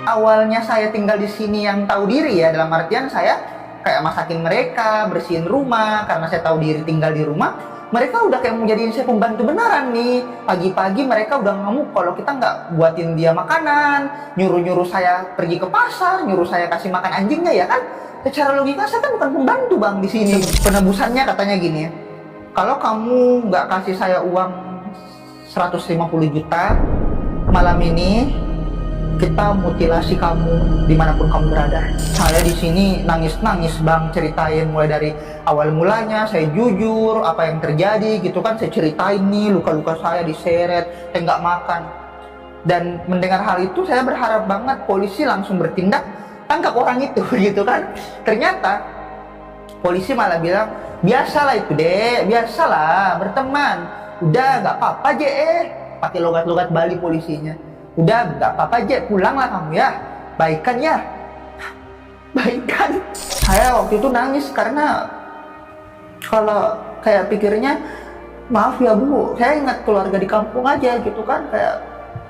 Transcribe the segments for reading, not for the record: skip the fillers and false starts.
awalnya saya tinggal di sini yang tahu diri ya, dalam artian saya kayak masakin mereka, bersihin rumah karena saya tahu diri tinggal di rumah. Mereka udah kayak mau jadiin saya pembantu beneran nih. Pagi-pagi mereka udah ngamuk kalau kita nggak buatin dia makanan, nyuruh-nyuruh saya pergi ke pasar, nyuruh saya kasih makan anjingnya ya kan. Secara logika saya kan bukan pembantu bang di sini. Penebusannya katanya gini ya, kalau kamu nggak kasih saya uang 150 juta malam ini, kita mutilasi kamu dimanapun kamu berada. Saya di sini nangis-nangis bang, ceritain mulai dari awal mulanya. Saya jujur apa yang terjadi gitu kan, saya ceritain nih luka-luka saya diseret, saya nggak makan. Dan mendengar hal itu saya berharap banget polisi langsung bertindak, tangkap orang itu gitu kan. Ternyata polisi malah bilang, biasalah itu dek, biasalah berteman, udah nggak apa-apa je, pakai logat-logat Bali polisinya. Udah nggak apa-apa aja, pulanglah kamu ya, baikan ya. Baikan. Saya waktu itu nangis karena kalau kayak pikirnya, maaf ya bu, saya ingat keluarga di kampung aja gitu kan, kayak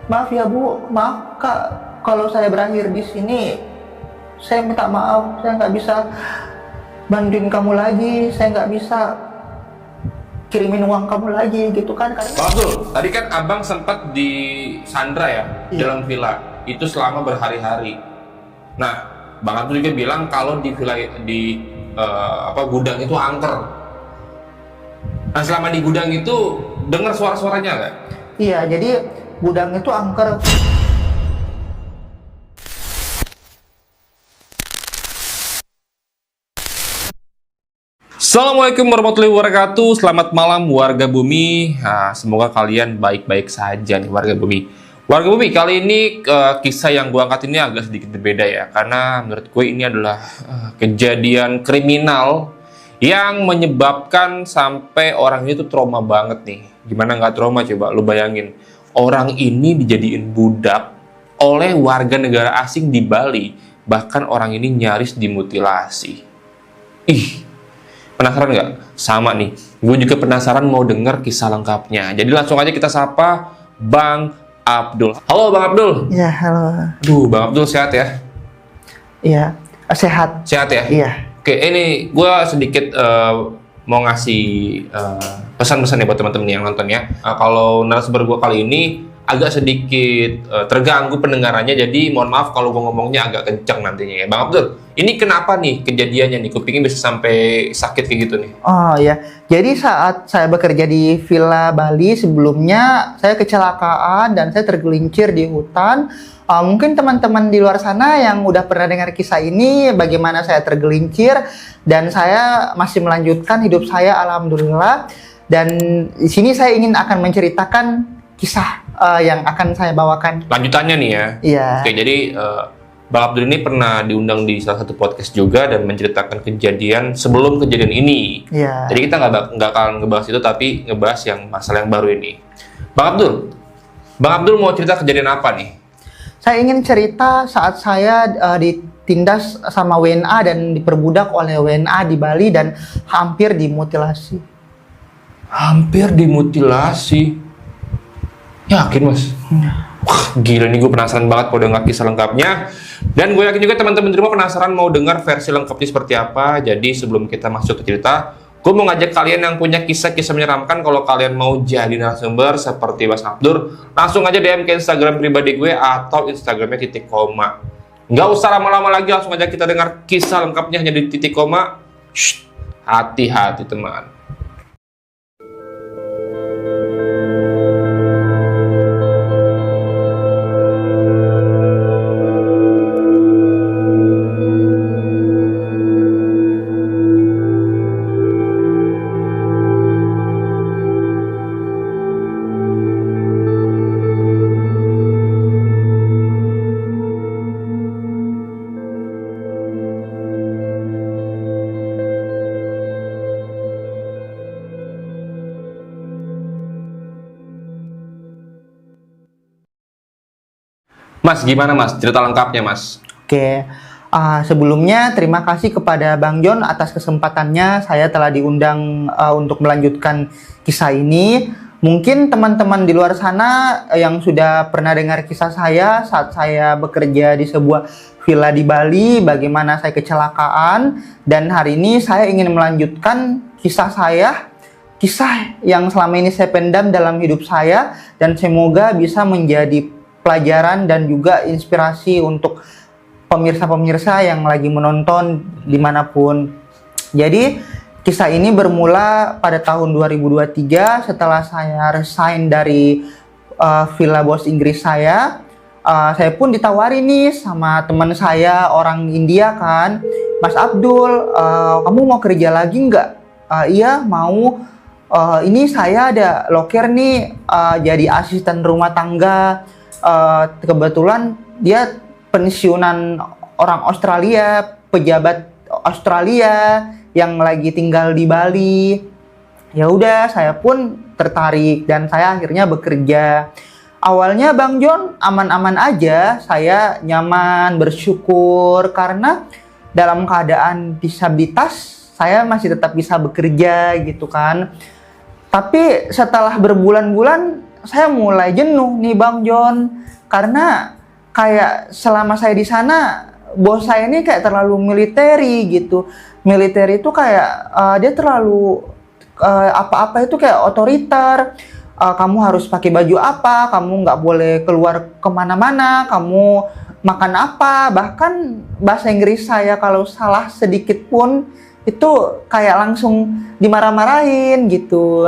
maaf ya bu, maaf kak, kalau saya berakhir di sini, saya minta maaf, saya nggak bisa bantuin kamu lagi, saya nggak bisa kirimin uang kamu lagi gitu kan. Karena Bang Abdul, tadi kan abang sempat di Sandra ya, iya, dalam villa itu selama berhari-hari. Nah, Bang Abdul juga bilang kalau di villa di gudang itu angker. Nah, selama di gudang itu dengar suara-suaranya nggak? iya, jadi gudang itu angker. Assalamualaikum warahmatullahi wabarakatuh. Selamat malam warga bumi. Nah, semoga kalian baik-baik saja nih warga bumi. Warga bumi, kali ini kisah yang gue angkat ini agak sedikit berbeda ya, karena menurut gue ini adalah kejadian kriminal yang menyebabkan sampai orang itu trauma banget nih. Gimana nggak trauma coba? Lu bayangin, orang ini dijadiin budak oleh warga negara asing di Bali, bahkan orang ini nyaris dimutilasi. Ih, penasaran nggak? Sama nih, gue juga penasaran mau denger kisah lengkapnya. Jadi langsung aja kita sapa Bang Abdul. Halo Bang Abdul. Iya, halo. Duh, Bang Abdul sehat ya? Iya, sehat. Sehat ya? Iya. Oke, ini gue sedikit mau ngasih pesan-pesan ya buat teman-teman yang nonton ya. Kalau narasumber gue kali ini agak sedikit terganggu pendengarannya, jadi mohon maaf kalau gue ngomongnya agak kencang nantinya ya. Bang Abdul, ini kenapa nih kejadiannya nih? Kupingin bisa sampai sakit kayak gitu nih. Oh ya, jadi saat saya bekerja di Villa Bali sebelumnya, saya kecelakaan dan saya tergelincir di hutan. Mungkin teman-teman di luar sana yang udah pernah dengar kisah ini, bagaimana saya tergelincir dan saya masih melanjutkan hidup saya, alhamdulillah. Dan di sini saya ingin akan menceritakan kisah yang akan saya bawakan. Lanjutannya nih ya. Iya. Oke, jadi Bang Abdul ini pernah diundang di salah satu podcast juga dan menceritakan kejadian sebelum kejadian ini. Iya. Jadi kita nggak akan ngebahas itu, tapi ngebahas yang masalah yang baru ini. Bang Abdul mau cerita kejadian apa nih? Saya ingin cerita saat saya ditindas sama WNA dan diperbudak oleh WNA di Bali dan hampir dimutilasi. Hampir dimutilasi. Yakin mas? Wah, gila nih, gue penasaran banget mau dengar kisah lengkapnya. Dan gue yakin juga teman-teman di rumah penasaran mau dengar versi lengkapnya seperti apa. Jadi sebelum kita masuk ke cerita, gue mau ngajak kalian yang punya kisah-kisah menyeramkan, kalau kalian mau jadi narasumber seperti Mas Abdur, langsung aja DM ke Instagram pribadi gue atau Instagramnya titik koma. Nggak usah lama-lama lagi, langsung aja kita dengar kisah lengkapnya hanya di titik koma. Shh, hati-hati teman. Mas, gimana mas? Cerita lengkapnya mas. Oke, sebelumnya terima kasih kepada Bang John atas kesempatannya. Saya telah diundang untuk melanjutkan kisah ini. Mungkin teman-teman di luar sana yang sudah pernah dengar kisah saya saat saya bekerja di sebuah villa di Bali, bagaimana saya kecelakaan, dan hari ini saya ingin melanjutkan kisah saya, kisah yang selama ini saya pendam dalam hidup saya, dan semoga bisa menjadi pelajaran dan juga inspirasi untuk pemirsa-pemirsa yang lagi menonton dimanapun. Jadi kisah ini bermula pada tahun 2023 setelah saya resign dari villa bos Inggris saya. Saya pun ditawari nih sama teman saya orang India kan, Mas Abdul, kamu mau kerja lagi nggak? Iya mau. Ini saya ada loker nih jadi asisten rumah tangga. Kebetulan dia pensiunan orang Australia, pejabat Australia yang lagi tinggal di Bali. Ya udah, saya pun tertarik dan saya akhirnya bekerja. Awalnya Bang John aman-aman aja, saya nyaman, bersyukur karena dalam keadaan disabilitas saya masih tetap bisa bekerja gitu kan. Tapi setelah berbulan-bulan saya mulai jenuh nih Bang John, karena kayak selama saya di sana bos saya ini kayak terlalu militeri gitu. Militer itu kayak dia terlalu apa-apa itu kayak otoriter. Kamu harus pakai baju apa, kamu nggak boleh keluar kemana-mana, kamu makan apa. Bahkan bahasa Inggris saya kalau salah sedikit pun itu kayak langsung dimarah-marahin gitu.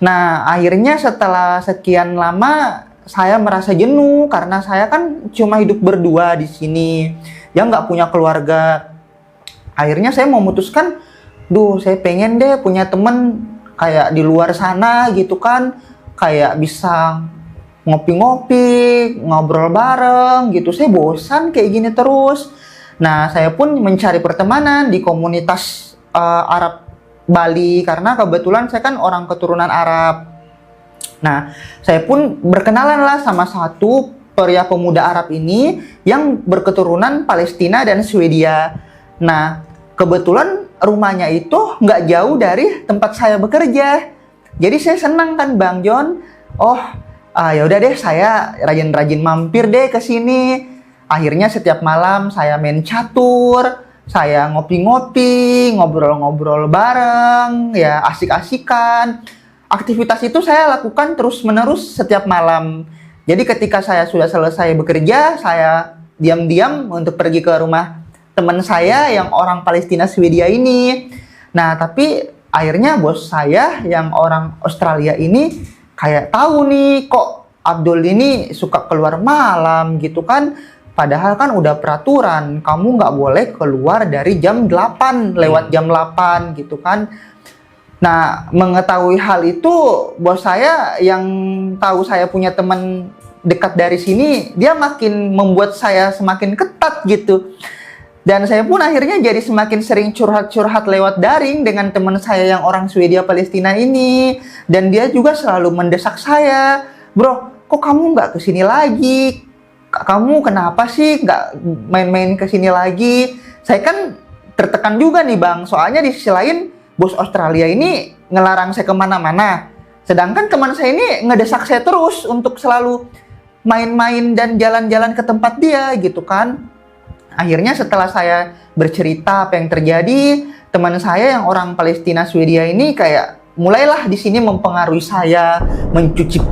Nah akhirnya setelah sekian lama saya merasa jenuh karena saya kan cuma hidup berdua di sini, ya nggak punya keluarga. Akhirnya saya memutuskan, saya pengen deh punya temen kayak di luar sana gitu kan, kayak bisa ngopi-ngopi, ngobrol bareng gitu. Saya bosan kayak gini terus. Nah, saya pun mencari pertemanan di komunitas Arab Bali karena kebetulan saya kan orang keturunan Arab. Nah, saya pun berkenalan lah sama satu pria pemuda Arab ini yang berketurunan Palestina dan Swedia. Nah, kebetulan rumahnya itu nggak jauh dari tempat saya bekerja. Jadi saya senang kan Bang John. Ya udah deh, saya rajin-rajin mampir deh ke sini. Akhirnya setiap malam saya main catur, saya ngopi-ngopi, ngobrol-ngobrol bareng, ya asik-asikan. Aktivitas itu saya lakukan terus-menerus setiap malam. Jadi ketika saya sudah selesai bekerja, saya diam-diam untuk pergi ke rumah teman saya yang orang Palestina Swedia ini. Nah, tapi akhirnya bos saya yang orang Australia ini kayak tahu nih kok Abdul ini suka keluar malam gitu kan. Padahal kan udah peraturan, kamu nggak boleh keluar dari jam 8, lewat jam 8 gitu kan. Nah, mengetahui hal itu, bos saya yang tahu saya punya teman dekat dari sini, dia makin membuat saya semakin ketat gitu. Dan saya pun akhirnya jadi semakin sering curhat-curhat lewat daring dengan teman saya yang orang Swedia Palestina ini. Dan dia juga selalu mendesak saya, bro, kok kamu nggak kesini lagi? Kamu kenapa sih nggak main-main kesini lagi? Saya kan tertekan juga nih bang, soalnya di sisi lain bos Australia ini ngelarang saya kemana-mana. Sedangkan teman saya ini ngedesak saya terus untuk selalu main-main dan jalan-jalan ke tempat dia gitu kan. Akhirnya setelah saya bercerita apa yang terjadi, teman saya yang orang Palestina Swedia ini kayak mulailah di sini mempengaruhi saya, mencuci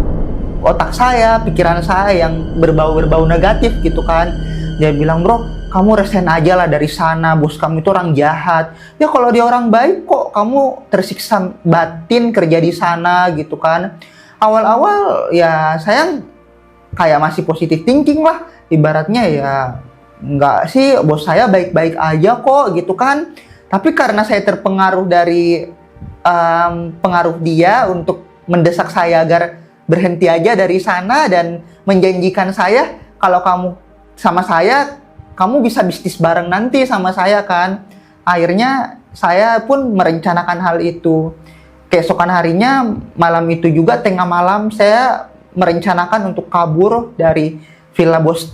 otak saya, pikiran saya yang berbau-berbau negatif gitu kan. Dia bilang, bro, kamu resign aja lah dari sana, bos kamu itu orang jahat. Ya kalau dia orang baik kok kamu tersiksa batin kerja di sana gitu kan. Awal-awal ya saya kayak masih positive thinking lah, ibaratnya ya enggak sih, bos saya baik-baik aja kok gitu kan. Tapi karena saya terpengaruh dari pengaruh dia untuk mendesak saya agar berhenti aja dari sana dan menjanjikan saya kalau kamu sama saya, kamu bisa bisnis bareng nanti sama saya kan. Akhirnya saya pun merencanakan hal itu. Keesokan harinya, malam itu juga tengah malam saya merencanakan untuk kabur dari villa bos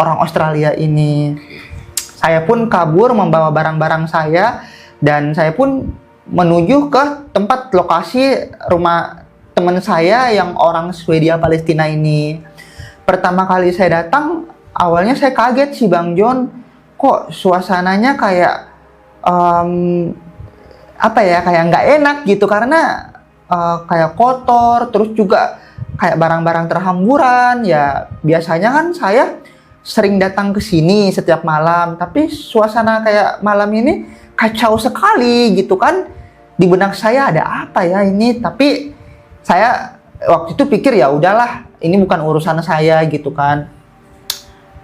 orang Australia ini. Saya pun kabur membawa barang-barang saya dan saya pun menuju ke tempat lokasi rumah teman saya yang orang Swedia Palestina ini. Pertama kali saya datang, awalnya saya kaget sih Bang John, kok suasananya kayak kayak nggak enak gitu, karena kayak kotor, terus juga kayak barang-barang terhamburan. Ya biasanya kan saya sering datang ke sini setiap malam, tapi suasana kayak malam ini kacau sekali gitu kan. Di benak saya ada apa ya ini, tapi saya waktu itu pikir ya udahlah, ini bukan urusan saya gitu kan.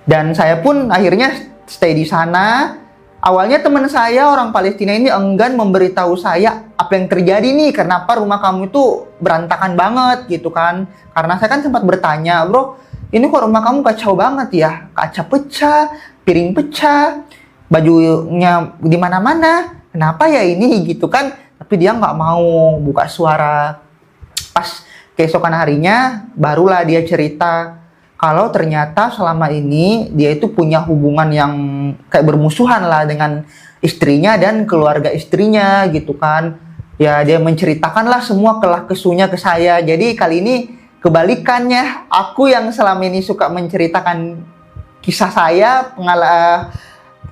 Dan saya pun akhirnya stay di sana. Awalnya teman saya orang Palestina ini enggan memberitahu saya apa yang terjadi nih, kenapa rumah kamu itu berantakan banget gitu kan. Karena saya kan sempat bertanya, bro, ini kok rumah kamu kacau banget ya, kaca pecah, piring pecah, bajunya di mana-mana, kenapa ya ini gitu kan. Tapi dia nggak mau buka suara. Pas keesokan harinya barulah dia cerita kalau ternyata selama ini dia itu punya hubungan yang kayak bermusuhan lah dengan istrinya dan keluarga istrinya gitu kan. Ya dia menceritakan lah semua kelah kesuhnya ke saya. Jadi kali ini kebalikannya, aku yang selama ini suka menceritakan kisah saya,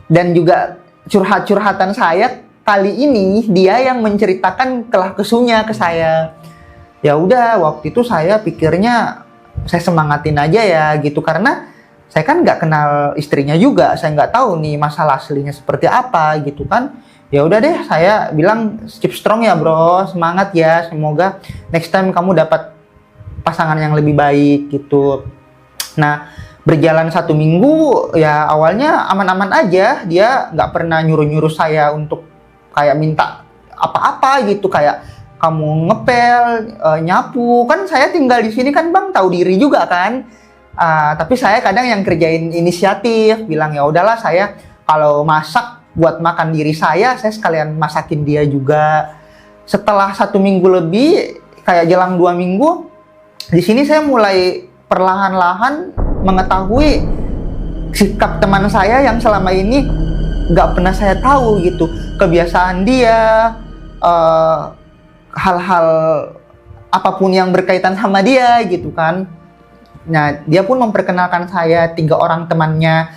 dan juga curhat-curhatan saya, kali ini dia yang menceritakan kelah kesuhnya ke saya. Ya udah, waktu itu saya pikirnya saya semangatin aja ya gitu, karena saya kan nggak kenal istrinya juga, saya nggak tahu nih masalah aslinya seperti apa gitu kan. Ya udah deh, saya bilang keep strong ya bro, semangat ya, semoga next time kamu dapat pasangan yang lebih baik gitu. Nah berjalan 1 minggu ya, awalnya aman-aman aja, dia nggak pernah nyuruh-nyuruh saya untuk kayak minta apa-apa gitu, kayak kamu ngepel, nyapu. Kan saya tinggal di sini kan Bang, tahu diri juga kan. Tapi saya kadang yang kerjain inisiatif, bilang ya udahlah, saya kalau masak buat makan diri saya sekalian masakin dia juga. Setelah 1 minggu lebih, kayak jelang 2 minggu, di sini saya mulai perlahan-lahan mengetahui sikap teman saya yang selama ini nggak pernah saya tahu gitu, kebiasaan dia, hal-hal apapun yang berkaitan sama dia gitu kan. Nah dia pun memperkenalkan saya 3 orang temannya.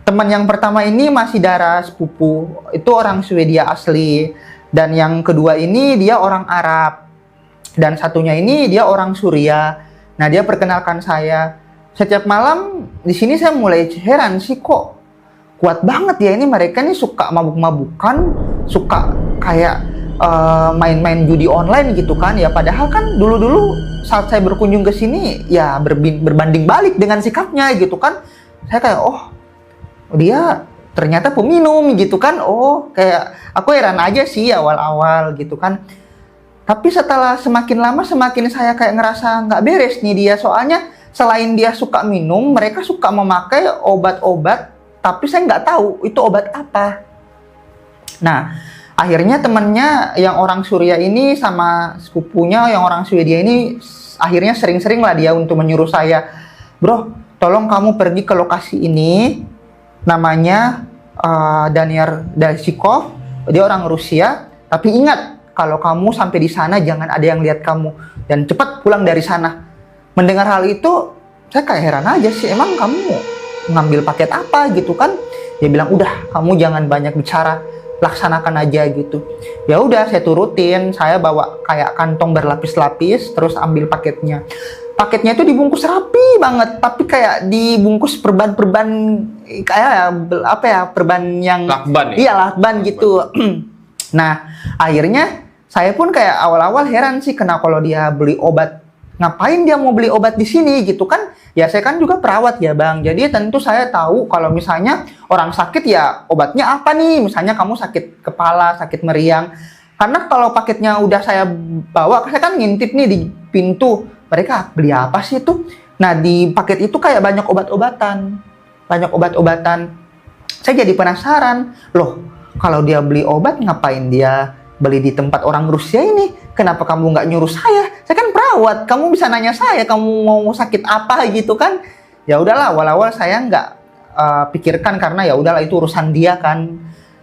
Teman yang pertama ini masih darah sepupu, itu orang Swedia asli, dan yang kedua ini dia orang Arab, dan satunya ini dia orang Suria. Nah dia perkenalkan saya. Setiap malam di sini saya mulai heran sih, kok kuat banget ya ini mereka nih, suka mabuk-mabukan, suka kayak main-main judi online gitu kan. Ya padahal kan dulu-dulu saat saya berkunjung ke sini ya berbanding balik dengan sikapnya gitu kan. Saya kayak dia ternyata peminum gitu kan. Kayak aku heran aja sih awal-awal gitu kan. Tapi setelah semakin lama semakin saya kayak ngerasa nggak beres nih dia. Soalnya selain dia suka minum, mereka suka memakai obat-obat, tapi saya nggak tahu itu obat apa. Nah, akhirnya temennya yang orang Suria ini sama sepupunya yang orang Swedia ini akhirnya sering-sering lah dia untuk menyuruh saya, bro, tolong kamu pergi ke lokasi ini, namanya Daniel Dalsikov, dia orang Rusia, tapi ingat kalau kamu sampai di sana jangan ada yang lihat kamu dan cepat pulang dari sana. Mendengar hal itu, saya kayak heran aja sih, emang kamu ngambil paket apa gitu kan? Dia bilang, udah kamu jangan banyak bicara, laksanakan aja gitu. Ya udah, saya turutin. Saya bawa kayak kantong berlapis-lapis, terus ambil paketnya. Paketnya itu dibungkus rapi banget, tapi kayak dibungkus perban-perban kayak perban yang lakban ya? Iya, lakban gitu. Nah, akhirnya saya pun kayak awal-awal heran sih, kenapa kalau dia beli obat, ngapain dia mau beli obat di sini gitu kan? Ya saya kan juga perawat ya Bang, jadi tentu saya tahu kalau misalnya orang sakit ya obatnya apa nih, misalnya kamu sakit kepala, sakit meriang. Karena kalau paketnya udah saya bawa, saya kan ngintip nih di pintu, mereka beli apa sih itu? Nah di paket itu kayak banyak obat-obatan. Saya jadi penasaran, loh kalau dia beli obat ngapain dia beli di tempat orang Rusia ini? Kenapa kamu nggak nyuruh saya? Saya kan perawat, kamu bisa nanya saya kamu mau sakit apa gitu kan? Ya udahlah, awal-awal saya nggak pikirkan karena ya udahlah itu urusan dia kan.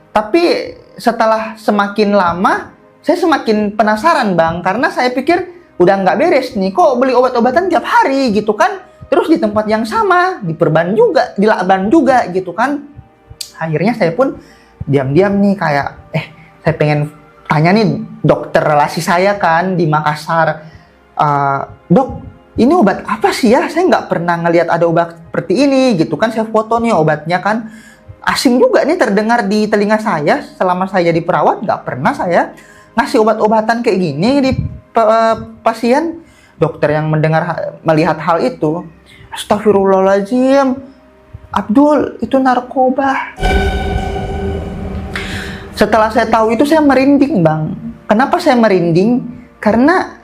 Tapi setelah semakin lama saya semakin penasaran Bang, karena saya pikir udah nggak beres nih, kok beli obat-obatan tiap hari gitu kan, terus di tempat yang sama, di Perban juga, di Lakban juga gitu kan. Akhirnya saya pun diam-diam nih kayak, saya pengen tanya nih dokter relasi saya kan di Makassar, dok, ini obat apa sih ya? Saya nggak pernah ngelihat ada obat seperti ini gitu kan. Saya foto nih obatnya kan, asing juga nih terdengar di telinga saya. Selama saya jadi perawat nggak pernah saya ngasih obat-obatan kayak gini di pasien. Dokter yang melihat hal itu, astagfirullahaladzim, Abdul, itu narkoba. Setelah saya tahu itu saya merinding, Bang. Kenapa saya merinding? Karena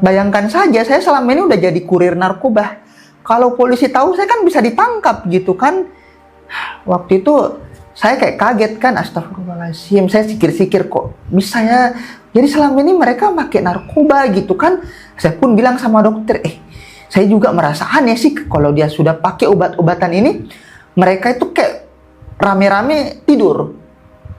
bayangkan saja, saya selama ini udah jadi kurir narkoba. Kalau polisi tahu, saya kan bisa ditangkap gitu kan. Waktu itu saya kayak kaget kan, astagfirullahaladzim. Saya sikir-sikir kok bisa ya. Jadi selama ini mereka pakai narkoba gitu kan. Saya pun bilang sama dokter, saya juga merasa aneh sih kalau dia sudah pakai obat-obatan ini. Mereka itu kayak rame-rame tidur.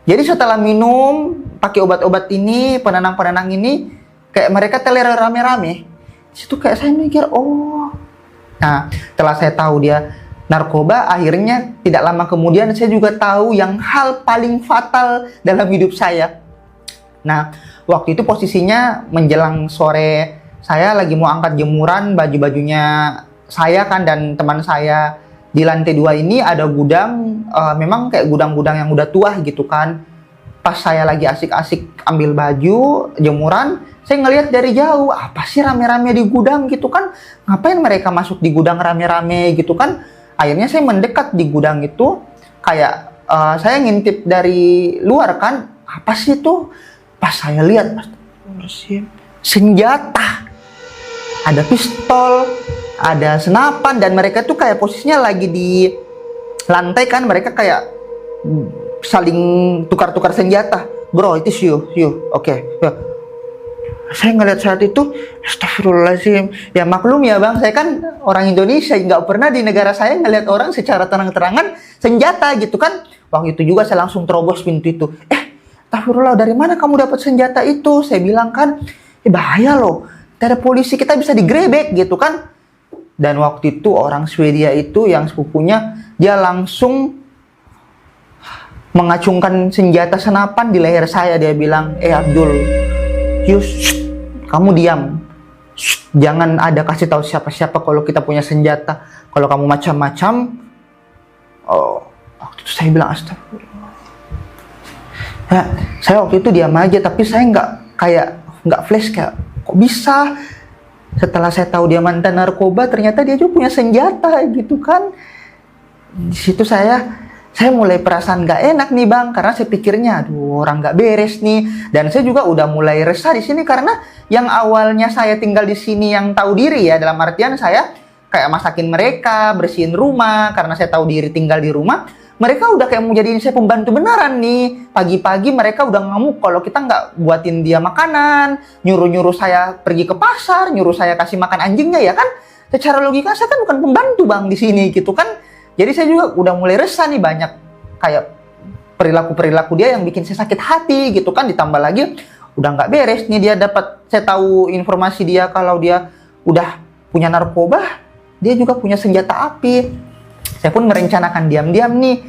Jadi setelah minum, pakai obat-obat ini, penenang-penenang ini, kayak mereka teler rame-rame. Situ kayak saya mikir, oh. Nah, setelah saya tahu dia narkoba, akhirnya tidak lama kemudian saya juga tahu yang hal paling fatal dalam hidup saya. Nah, waktu itu posisinya menjelang sore, saya lagi mau angkat jemuran baju-bajunya saya kan dan teman saya. Di lantai 2 ini ada gudang, memang kayak gudang-gudang yang udah tua gitu kan. Pas saya lagi asik-asik ambil baju, jemuran, saya ngelihat dari jauh, apa sih rame-rame di gudang gitu kan. Ngapain mereka masuk di gudang rame-rame gitu kan. Akhirnya saya mendekat di gudang itu, kayak saya ngintip dari luar kan, apa sih itu? Pas saya lihat, senjata, ada pistol, ada senapan, dan mereka tuh kayak posisinya lagi di lantai kan, mereka kayak saling tukar-tukar senjata. Bro, itu you, oke. Saya ngeliat saat itu, astagfirullahaladzim. Ya maklum ya bang, saya kan orang Indonesia, nggak pernah di negara saya ngeliat orang secara terang-terangan senjata gitu kan. Waktu itu juga saya langsung terobos pintu itu. Astagfirullah, dari mana kamu dapat senjata itu? Saya bilang kan, bahaya loh. Ada polisi, kita bisa digrebek gitu kan. Dan waktu itu orang Swedia itu yang sepupunya, dia langsung mengacungkan senjata senapan di leher saya. Dia bilang, Abdul, kamu diam. Jangan ada kasih tahu siapa-siapa kalau kita punya senjata. Kalau kamu macam-macam. Waktu itu saya bilang, astagfirullah. Ya, saya waktu itu diam aja, tapi saya nggak flash kayak, kok bisa? Setelah saya tahu dia mantan narkoba, ternyata dia juga punya senjata gitu kan. Di situ saya mulai perasaan gak enak nih bang, karena saya pikirnya, aduh orang gak beres nih. Dan saya juga udah mulai resah di sini karena yang awalnya saya tinggal di sini yang tahu diri ya, dalam artian saya kayak masakin mereka, bersihin rumah karena saya tahu diri tinggal di rumah. Mereka udah kayak mau jadiin saya pembantu beneran nih. Pagi-pagi mereka udah ngamuk kalau kita nggak buatin dia makanan, nyuruh-nyuruh saya pergi ke pasar, nyuruh saya kasih makan anjingnya ya kan. Secara logika saya kan bukan pembantu bang di sini gitu kan. Jadi saya juga udah mulai resah nih, banyak kayak perilaku-perilaku dia yang bikin saya sakit hati gitu kan. Ditambah lagi udah nggak beres nih, dia saya tahu informasi dia kalau dia udah punya narkoba, dia juga punya senjata api. Saya pun merencanakan diam-diam nih,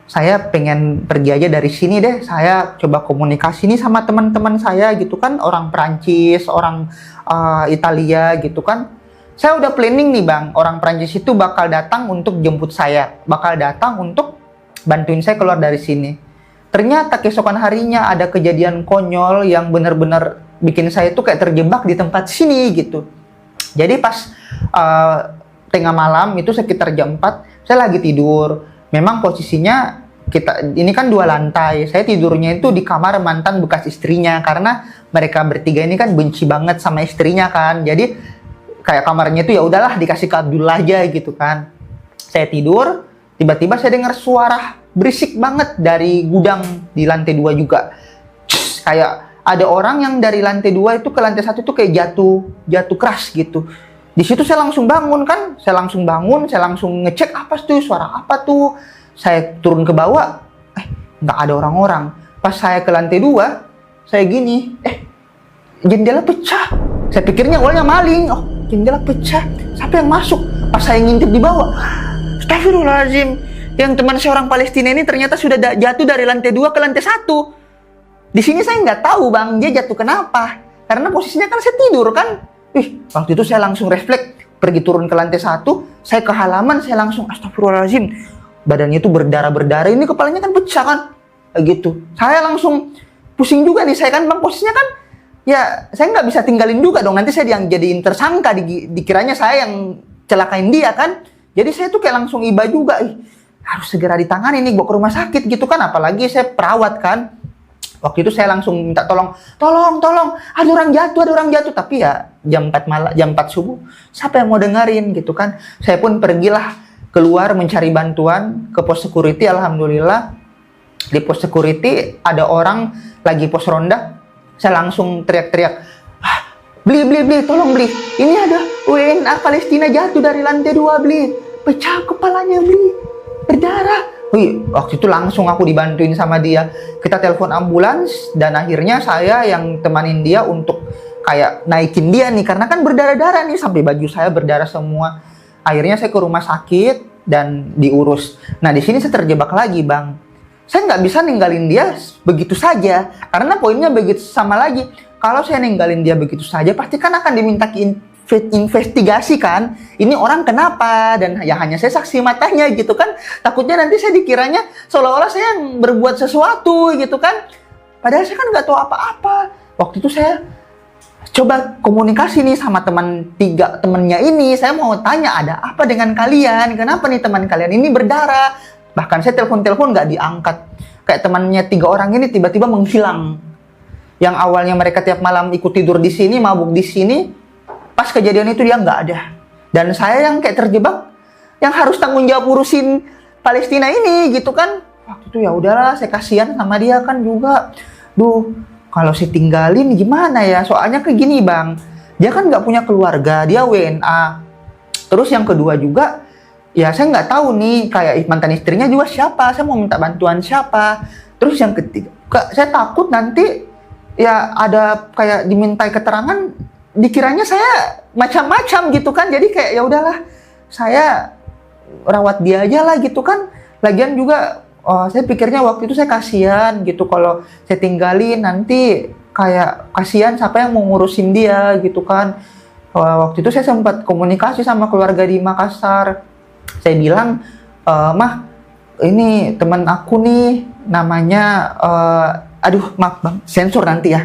saya pengen pergi aja dari sini deh. Saya coba komunikasi nih sama teman-teman saya gitu kan, orang Perancis, orang Italia gitu kan. Saya udah planning nih bang, orang Perancis itu bakal datang untuk jemput saya, bakal datang untuk bantuin saya keluar dari sini. Ternyata keesokan harinya ada kejadian konyol yang benar-benar bikin saya tuh kayak terjebak di tempat sini gitu. Jadi pas tengah malam itu sekitar jam 4, saya lagi tidur. Memang posisinya ini kan 2 lantai. Saya tidurnya itu di kamar mantan bekas istrinya karena mereka bertiga ini kan benci banget sama istrinya kan. Jadi kayak kamarnya itu ya udahlah dikasih ke Abdullah aja gitu kan. Saya tidur, tiba-tiba saya dengar suara berisik banget dari gudang di lantai 2 juga. Kayak ada orang yang dari lantai 2 itu ke lantai 1 itu kayak jatuh keras gitu. Di situ saya langsung bangun kan, saya langsung ngecek apa tuh, suara apa tuh. Saya turun ke bawah, nggak ada orang-orang. Pas saya ke lantai 2, saya gini, jendela pecah. Saya pikirnya awalnya maling. Oh, jendela pecah. Siapa yang masuk? Pas saya ngintip di bawah, astagfirullahaladzim. Yang teman saya orang Palestina ini ternyata sudah jatuh dari lantai 2 ke lantai 1. Di sini saya nggak tahu bang, dia jatuh kenapa. Karena posisinya kan saya tidur kan. Waktu itu saya langsung refleks, pergi turun ke lantai 1. Saya ke halaman, saya langsung astagfirullahaladzim. Badannya itu berdarah-berdarah, ini kepalanya kan pecah kan. Gitu. Saya langsung pusing juga nih, saya kan bang, posisinya kan ya saya nggak bisa tinggalin juga dong. Nanti saya yang jadiin tersangka, dikiranya saya yang celakain dia kan. Jadi saya tuh kayak langsung iba juga, harus segera ditangani nih, bawa ke rumah sakit gitu kan. Apalagi saya perawat kan. Waktu itu saya langsung minta tolong, ada orang jatuh. Tapi ya jam 4 subuh, siapa yang mau dengerin gitu kan. Saya pun pergilah keluar mencari bantuan ke pos security. Alhamdulillah di pos security ada orang lagi pos ronda. Saya langsung teriak-teriak, beli, tolong beli. Ini ada WNA Palestina jatuh dari lantai 2, beli. Pecah kepalanya, beli. Berdarah. Waktu itu langsung aku dibantuin sama dia. Kita telepon ambulans dan akhirnya saya yang temanin dia untuk kayak naikin dia nih. Karena kan berdarah-darah nih, sampai baju saya berdarah semua. Akhirnya saya ke rumah sakit dan diurus. Nah di sini saya terjebak lagi bang. Saya nggak bisa ninggalin dia begitu saja. Karena poinnya begitu sama lagi. Kalau saya ninggalin dia begitu saja, pasti kan akan diminta investigasi kan. Ini orang kenapa? Dan ya hanya saya saksi matanya gitu kan. Takutnya nanti saya dikiranya seolah-olah saya yang berbuat sesuatu gitu kan. Padahal saya kan nggak tahu apa-apa. Waktu itu saya coba komunikasi nih sama temennya ini. Saya mau tanya, ada apa dengan kalian? Kenapa nih teman kalian ini berdarah? Bahkan saya telepon nggak diangkat. Kayak temannya 3 orang ini tiba-tiba menghilang. Yang awalnya mereka tiap malam ikut tidur di sini, mabuk di sini, pas kejadian itu dia nggak ada. Dan saya yang kayak terjebak, yang harus tanggung jawab urusin Palestina ini gitu kan. Waktu itu ya udahlah, saya kasihan sama dia kan juga. Kalau saya tinggalin gimana ya? Soalnya kayak gini bang, dia kan nggak punya keluarga, dia WNA. Terus yang kedua juga, ya saya nggak tahu nih kayak mantan istrinya juga siapa. Saya mau minta bantuan siapa. Terus yang ketiga, saya takut nanti ya ada kayak dimintai keterangan, dikiranya saya macam-macam gitu kan. Jadi kayak ya udahlah, saya rawat dia aja lah gitu kan. Lagian juga saya pikirnya waktu itu saya kasihan gitu, kalau saya tinggalin nanti kayak kasihan siapa yang mau ngurusin dia gitu kan. Waktu itu saya sempat komunikasi sama keluarga di Makassar. Saya bilang, mah ini teman aku nih namanya maaf bang, sensor nanti ya.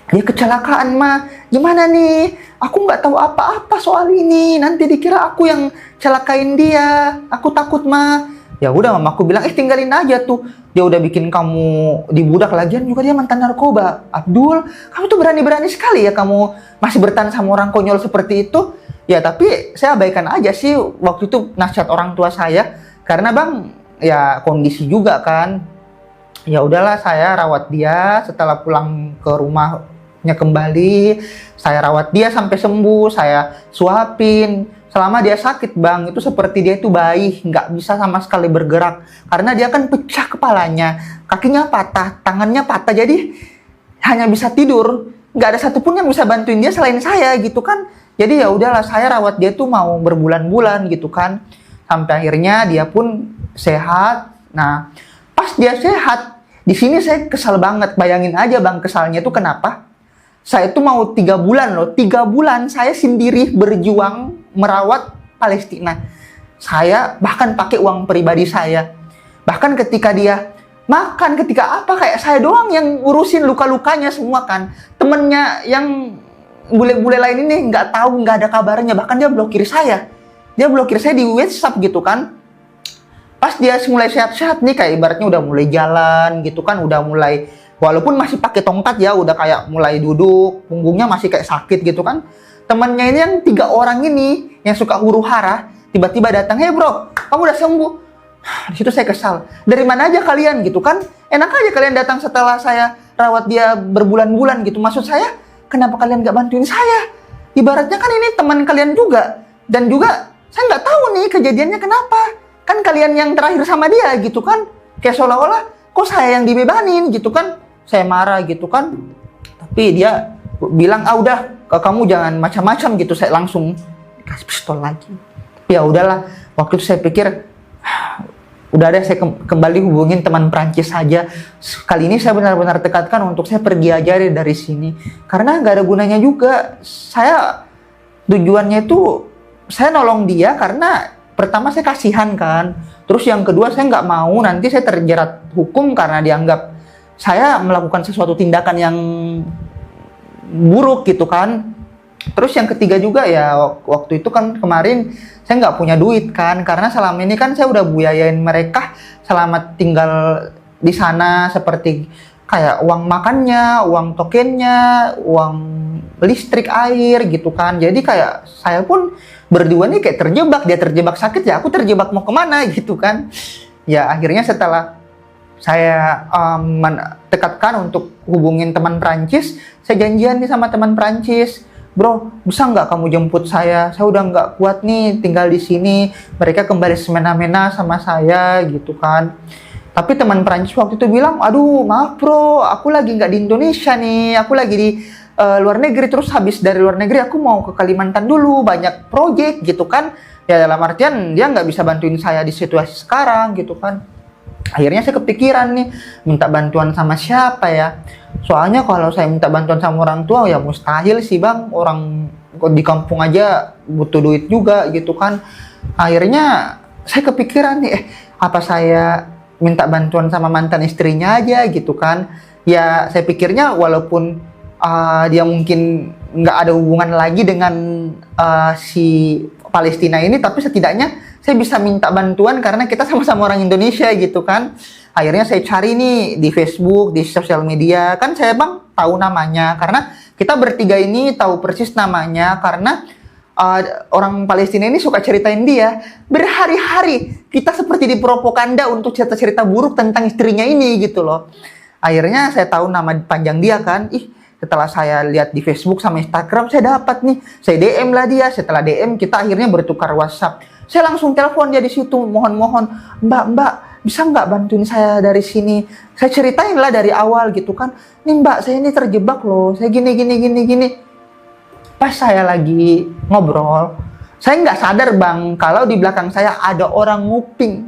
Dia kecelakaan mah, gimana nih? Aku nggak tahu apa-apa soal ini. Nanti dikira aku yang celakain dia. Aku takut mah. Ya udah, mamaku bilang, tinggalin aja tuh. Dia udah bikin kamu dibudak, lagian juga dia mantan narkoba. Abdul, kamu tuh berani-berani sekali ya kamu masih bertahan sama orang konyol seperti itu. Ya tapi saya abaikan aja sih waktu itu nasihat orang tua saya. Karena bang, ya kondisi juga kan. Ya udahlah, saya rawat dia. Setelah pulang ke rumahnya kembali, saya rawat dia sampai sembuh. Saya suapin. Selama dia sakit bang, itu seperti dia itu bayi, nggak bisa sama sekali bergerak. Karena dia kan pecah kepalanya, kakinya patah, tangannya patah, jadi hanya bisa tidur. Nggak ada satupun yang bisa bantuin dia selain saya gitu kan. Jadi ya udahlah, saya rawat dia tuh mau berbulan-bulan gitu kan. Sampai akhirnya dia pun sehat. Nah, pas dia sehat, di sini saya kesal banget. Bayangin aja bang, kesalnya itu kenapa? Saya tuh mau 3 bulan loh. 3 bulan saya sendiri berjuang merawat Palestina. Saya bahkan pakai uang pribadi saya. Bahkan ketika dia makan, ketika apa, kayak saya doang yang urusin luka-lukanya semua kan. Temennya yang bule-bule lain ini nggak tahu, nggak ada kabarnya. Bahkan dia blokir saya. Dia blokir saya di WhatsApp gitu kan. Pas dia mulai sehat-sehat nih, kayak ibaratnya udah mulai jalan gitu kan, udah mulai, walaupun masih pakai tongkat ya, udah kayak mulai duduk, punggungnya masih kayak sakit gitu kan. Temannya ini yang 3 orang ini yang suka huru hara, tiba-tiba datang, "Hey bro, kamu udah sembuh." Di situ saya kesal. Dari mana aja kalian gitu kan? Enak aja kalian datang setelah saya rawat dia berbulan-bulan gitu. Maksud saya, kenapa kalian gak bantuin saya? Ibaratnya kan ini teman kalian juga. Dan juga saya nggak tahu nih kejadiannya kenapa. Kan kalian yang terakhir sama dia gitu kan. Kayak seolah-olah kok saya yang dibebanin gitu kan. Saya marah gitu kan. Tapi Tapi dia bilang, udah, kamu jangan macam-macam gitu. Saya langsung kasih pistol lagi. Tapi ya udahlah, waktu itu saya pikir, udah deh, saya kembali hubungin teman Prancis saja. Kali ini saya benar-benar tekadkan untuk saya pergi aja deh dari sini. Karena nggak ada gunanya juga. Saya tujuannya itu, saya nolong dia karena pertama saya kasihan kan. Terus yang kedua, saya nggak mau nanti saya terjerat hukum karena dianggap saya melakukan sesuatu tindakan yang buruk gitu kan. Terus yang ketiga juga ya, waktu itu kan kemarin saya nggak punya duit kan, karena selama ini kan saya udah buyayain mereka selama tinggal di sana, seperti kayak uang makannya, uang tokennya, uang listrik, air gitu kan. Jadi kayak saya pun berdua nih kayak terjebak, dia terjebak sakit ya aku terjebak mau kemana gitu kan. Ya akhirnya setelah saya tekadkan untuk hubungin teman Prancis, saya janjian nih sama teman Prancis, bro, bisa nggak kamu jemput saya? Saya udah nggak kuat nih tinggal di sini. Mereka kembali semena-mena sama saya gitu kan. Tapi teman Prancis waktu itu bilang, aduh maaf bro, aku lagi nggak di Indonesia nih, aku lagi di luar negeri. Terus habis dari luar negeri aku mau ke Kalimantan dulu, banyak proyek gitu kan. Ya dalam artian dia nggak bisa bantuin saya di situasi sekarang gitu kan. Akhirnya saya kepikiran nih, minta bantuan sama siapa ya? Soalnya kalau saya minta bantuan sama orang tua ya mustahil sih bang, orang di kampung aja butuh duit juga gitu kan. Akhirnya saya kepikiran nih, apa saya minta bantuan sama mantan istrinya aja gitu kan. Ya saya pikirnya walaupun dia mungkin nggak ada hubungan lagi dengan si Palestina ini, tapi setidaknya saya bisa minta bantuan karena kita sama-sama orang Indonesia gitu kan. Akhirnya saya cari nih di Facebook, di sosial media. Kan saya bang tahu namanya karena kita bertiga ini tahu persis namanya karena orang Palestina ini suka ceritain dia. Berhari-hari kita seperti dipropaganda untuk cerita-cerita buruk tentang istrinya ini gitu loh. Akhirnya saya tahu nama panjang dia kan. Setelah saya lihat di Facebook sama Instagram, saya dapat nih. Saya DM lah dia. Setelah DM kita akhirnya bertukar WhatsApp. Saya langsung telepon dia di situ, mohon, Mbak, bisa nggak bantuin saya dari sini? Saya ceritain lah dari awal gitu kan. Nih Mbak, saya ini terjebak loh, saya gini. Pas saya lagi ngobrol, saya nggak sadar bang, kalau di belakang saya ada orang nguping.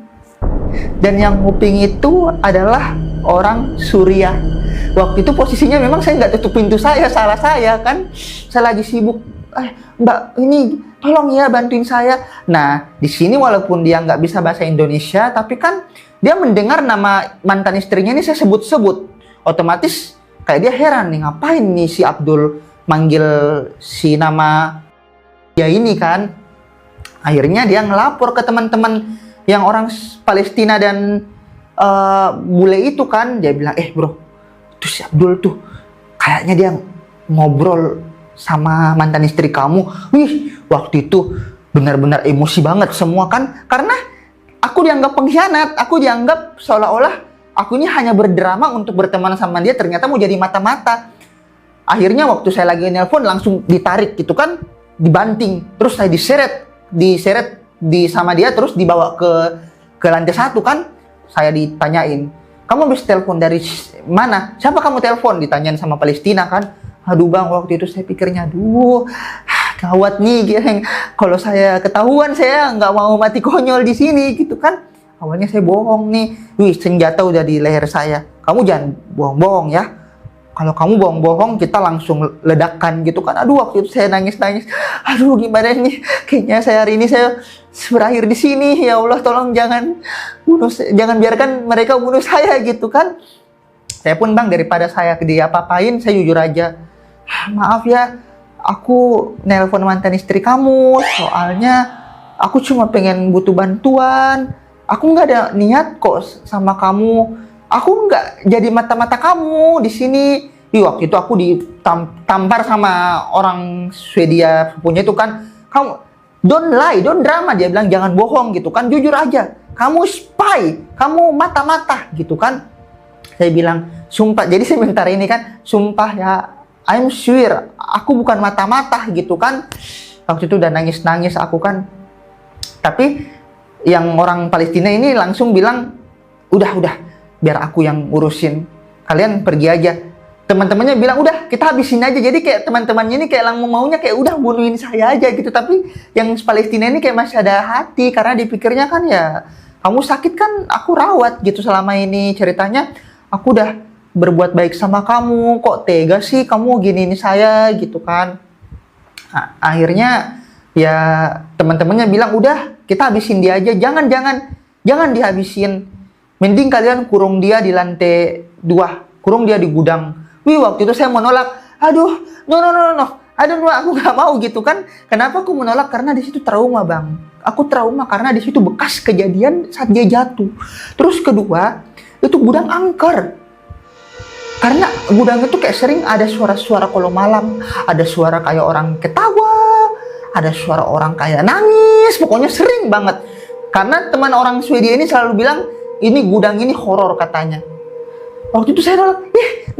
Dan yang nguping itu adalah orang Suriah. Waktu itu posisinya memang saya nggak tutup pintu saya, salah saya kan. Saya lagi sibuk. Mbak, ini tolong ya bantuin saya. Nah, di sini walaupun dia nggak bisa bahasa Indonesia, tapi kan dia mendengar nama mantan istrinya ini saya sebut-sebut. Otomatis kayak dia heran nih, ngapain nih si Abdul manggil si nama dia ini kan. Akhirnya dia ngelapor ke teman-teman yang orang Palestina dan bule itu kan. Dia bilang, bro, tuh si Abdul tuh kayaknya dia ngobrol sama mantan istri kamu. Wih, waktu itu benar-benar emosi banget semua kan, karena aku dianggap pengkhianat, aku dianggap seolah-olah aku ini hanya berdrama untuk berteman sama dia, ternyata mau jadi mata-mata. Akhirnya waktu saya lagi nelpon langsung ditarik gitu kan, dibanting, terus saya diseret sama dia, terus dibawa ke lantai 1 kan. Saya ditanyain, kamu habis telepon dari mana? Siapa kamu telepon? Ditanyain sama Palestina kan. Aduh bang, waktu itu saya pikirnya, gawat nih, geng. Kalau saya ketahuan, saya nggak mau mati konyol di sini gitu kan. Awalnya saya bohong nih. Wih, senjata udah di leher saya. Kamu jangan bohong-bohong ya. Kalau kamu bohong-bohong, kita langsung ledakan gitu kan. Aduh, waktu itu saya nangis-nangis. Aduh, gimana nih? Kayaknya hari ini saya berakhir di sini. Ya Allah, tolong jangan biarkan mereka bunuh saya gitu kan. Saya pun bang, daripada saya diapa-apain, saya jujur aja. Maaf ya, aku nelpon mantan istri kamu, soalnya aku cuma pengen butuh bantuan. Aku nggak ada niat kok sama kamu. Aku nggak jadi mata-mata kamu di sini. Waktu itu aku ditampar sama orang Swedia punya itu kan. Kamu don't lie, don't drama, dia bilang jangan bohong gitu kan. Jujur aja, kamu spy, kamu mata-mata gitu kan. Saya bilang sumpah, jadi sebentar ini kan sumpah ya, I'm sure aku bukan mata-mata gitu kan. Waktu itu udah nangis-nangis aku kan. Tapi yang orang Palestina ini langsung bilang, udah biar aku yang urusin, kalian pergi aja. teman-temannya bilang udah kita habisin aja. Jadi kayak teman-temannya ini kayak langsung maunya kayak udah bunuhin saya aja gitu. Tapi yang Palestina ini kayak masih ada hati karena dipikirnya kan ya kamu sakit kan aku rawat gitu selama ini, ceritanya aku udah berbuat baik sama kamu, kok tega sih kamu giniin saya gitu kan. Nah, akhirnya ya teman-temannya bilang udah kita habisin dia aja, jangan dihabisin, mending kalian kurung dia di lantai 2, kurung dia di gudang. Wih, waktu itu saya menolak. Aduh, no. Aduh, aku nggak mau gitu kan. Kenapa aku menolak? Karena di situ trauma, Bang. Aku trauma karena di situ bekas kejadian saat dia jatuh. Terus kedua, itu gudang angker. Karena gudang itu kayak sering ada suara-suara kalau malam, ada suara kayak orang ketawa, ada suara orang kayak nangis, pokoknya sering banget. Karena teman orang Swedia ini selalu bilang, ini gudang ini horor katanya. Waktu itu saya nolak,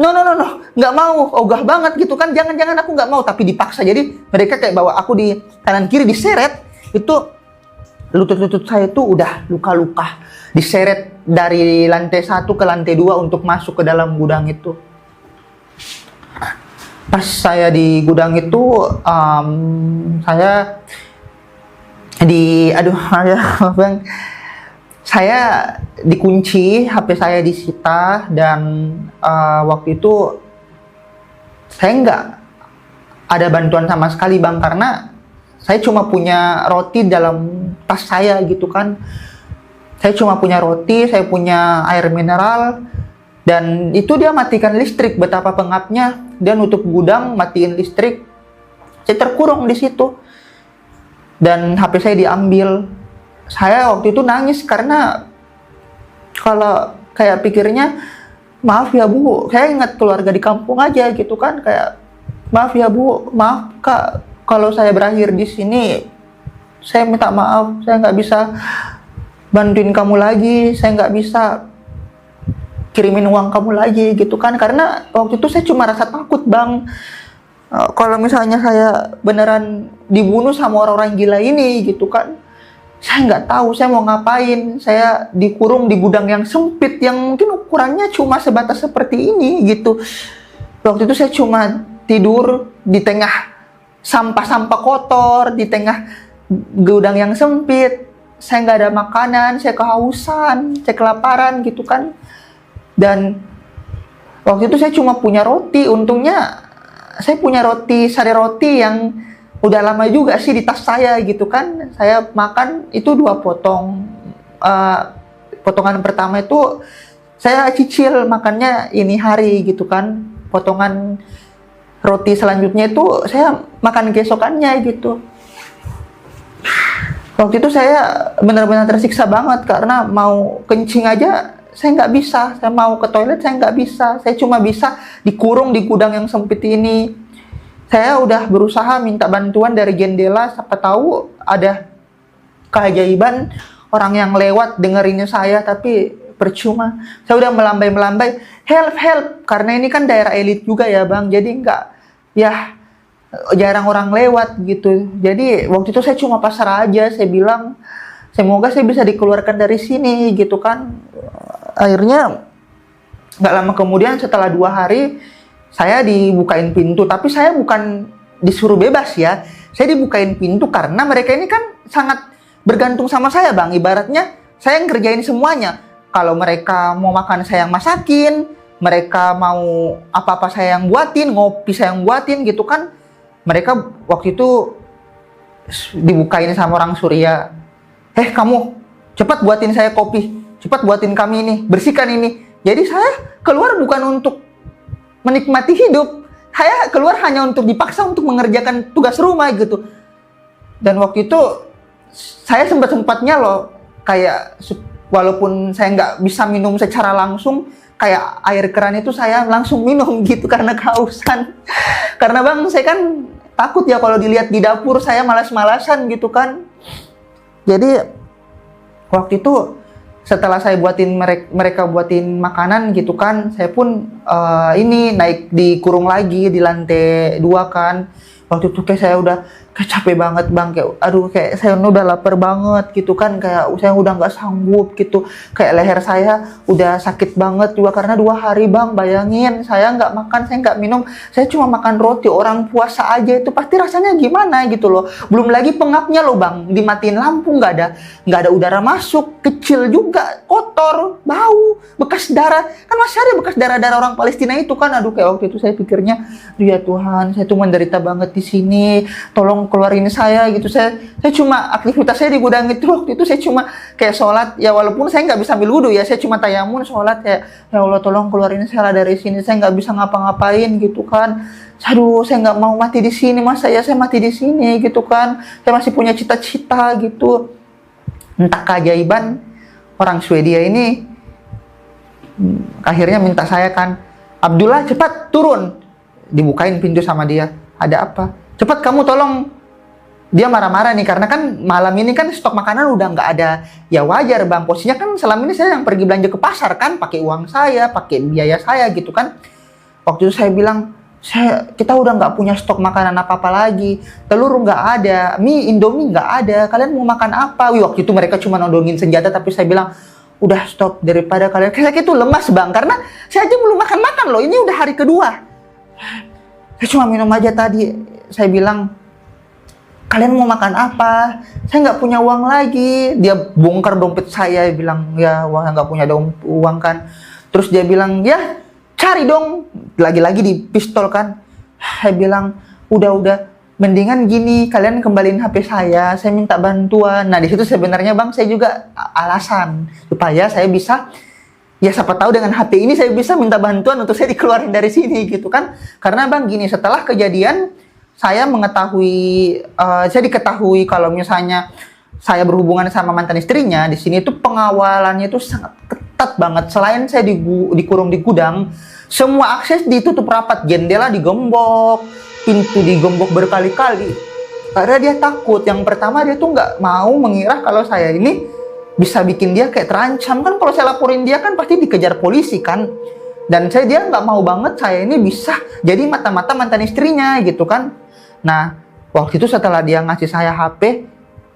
no, nggak mau, ogah banget gitu kan, jangan aku nggak mau, tapi dipaksa. Jadi mereka kayak bawa aku di kanan kiri diseret, itu lutut saya itu udah luka-luka, diseret dari lantai 1 ke lantai 2 untuk masuk ke dalam gudang itu. Pas saya di gudang itu, bang, saya dikunci, HP saya disita, dan waktu itu saya nggak ada bantuan sama sekali, Bang, karena saya cuma punya roti dalam tas saya gitu kan. Saya cuma punya roti, saya punya air mineral, dan itu dia matikan listrik, betapa pengapnya. Dia nutup gudang, matiin listrik, saya terkurung di situ, dan HP saya diambil. Saya waktu itu nangis karena kalau kayak pikirnya, maaf ya Bu, saya ingat keluarga di kampung aja gitu kan, kayak maaf ya Bu, maaf Kak, kalau saya berakhir di sini, saya minta maaf, saya nggak bisa bantuin kamu lagi, saya nggak bisa kirimin uang kamu lagi gitu kan. Karena waktu itu saya cuma rasa takut, Bang, kalau misalnya saya beneran dibunuh sama orang-orang gila ini gitu kan, saya nggak tahu saya mau ngapain. Saya dikurung di gudang yang sempit, yang mungkin ukurannya cuma sebatas seperti ini gitu. Waktu itu saya cuma tidur di tengah sampah-sampah kotor, di tengah gudang yang sempit. Saya nggak ada makanan, saya kehausan, saya kelaparan gitu kan. Dan waktu itu saya cuma punya roti. Untungnya saya punya roti, sari roti yang udah lama juga sih di tas saya gitu kan. Saya makan itu 2 potong. Potongan pertama itu saya cicil makannya ini hari gitu kan. Potongan roti selanjutnya itu saya makan keesokannya gitu. Waktu itu saya benar-benar tersiksa banget karena mau kencing aja saya nggak bisa. Saya mau ke toilet saya nggak bisa. Saya cuma bisa dikurung di gudang yang sempit ini. Saya udah berusaha minta bantuan dari jendela, siapa tahu ada keajaiban orang yang lewat dengerinnya saya, tapi percuma. Saya udah melambai-melambai, help, karena ini kan daerah elit juga ya Bang, jadi jarang orang lewat gitu. Jadi waktu itu saya cuma pasrah aja, saya bilang semoga saya bisa dikeluarkan dari sini gitu kan. Akhirnya nggak lama kemudian, setelah 2 hari, saya dibukain pintu, tapi saya bukan disuruh bebas ya. Saya dibukain pintu karena mereka ini kan sangat bergantung sama saya, Bang. Ibaratnya saya yang kerjain semuanya. Kalau mereka mau makan saya yang masakin, mereka mau apa-apa saya yang buatin, ngopi saya yang buatin gitu kan. Mereka waktu itu dibukain sama orang Suria. Kamu cepat buatin saya kopi, cepat buatin kami ini, bersihkan ini. Jadi saya keluar bukan untuk menikmati hidup, saya keluar hanya untuk dipaksa untuk mengerjakan tugas rumah gitu. Dan waktu itu saya sempat-sempatnya loh, kayak walaupun saya nggak bisa minum secara langsung, kayak air keran itu saya langsung minum gitu karena kehausan. Karena Bang, saya kan takut ya kalau dilihat di dapur, saya malas-malasan gitu kan. Jadi waktu itu setelah saya buatin mereka buatin makanan gitu kan, saya pun naik dikurung lagi di lantai 2 kan. Waktu itu kayak saya udah kayak capek banget bang, kayak aduh kayak saya udah lapar banget gitu kan, kayak saya udah nggak sanggup gitu, kayak leher saya udah sakit banget juga karena 2 hari bang. Bayangin saya nggak makan, saya nggak minum, saya cuma makan roti. Orang puasa aja itu pasti rasanya gimana gitu loh. Belum lagi pengapnya loh bang, dimatiin lampu, nggak ada udara masuk, kecil juga, kotor, bau, bekas darah, kan masih ada bekas darah orang Palestina itu kan. Aduh kayak waktu itu saya pikirnya, ya Tuhan, saya tuh menderita banget di sini, tolong keluarin saya gitu. Saya cuma aktivitas saya di gudang itu waktu itu saya cuma kayak sholat ya, walaupun saya nggak bisa ambil wudhu ya, saya cuma tayamun sholat kayak ya Allah tolong keluarin saya dari sini, saya nggak bisa ngapa-ngapain gitu kan. Aduh saya nggak mau mati di sini, mas saya mati di sini gitu kan, saya masih punya cita-cita gitu. Entah keajaiban orang Swedia ini akhirnya minta saya kan, Abdullah cepat turun. Dibukain pintu sama dia, ada apa? Cepat kamu tolong. Dia marah-marah nih karena kan malam ini kan stok makanan udah nggak ada. Ya wajar bang, posisinya kan selama ini saya yang pergi belanja ke pasar kan, pakai uang saya, pakai biaya saya gitu kan. Waktu itu saya bilang, kita udah nggak punya stok makanan apa-apa lagi, telur nggak ada, mie Indomie nggak ada, kalian mau makan apa? Wih, waktu itu mereka cuma nodongin senjata, tapi saya bilang, udah stop, daripada kalian, kayak itu lemas bang, karena saya aja belum makan loh, ini udah hari kedua. Saya cuma minum aja tadi. Saya bilang, kalian mau makan apa? Saya nggak punya uang lagi. Dia bongkar dompet saya, bilang ya uang nggak punya uang kan. Terus dia bilang ya cari dong. Lagi-lagi di pistol kan. Saya bilang udah mendingan gini, kalian kembaliin HP saya minta bantuan. Nah di situ sebenarnya bang saya juga alasan supaya saya bisa, ya siapa tahu dengan HP ini saya bisa minta bantuan untuk saya dikeluarin dari sini gitu kan. Karena bang gini, setelah kejadian saya diketahui kalau misalnya saya berhubungan sama mantan istrinya, di sini tuh pengawalannya itu sangat ketat banget. Selain saya dikurung di gudang, semua akses ditutup rapat, jendela digembok, pintu digembok berkali-kali. Karena dia takut. Yang pertama dia tuh nggak mau mengira kalau saya ini bisa bikin dia kayak terancam kan. Kalau saya laporin dia kan pasti dikejar polisi kan. Dan dia nggak mau banget saya ini bisa jadi mata-mata mantan istrinya gitu kan. Nah waktu itu setelah dia ngasih saya HP,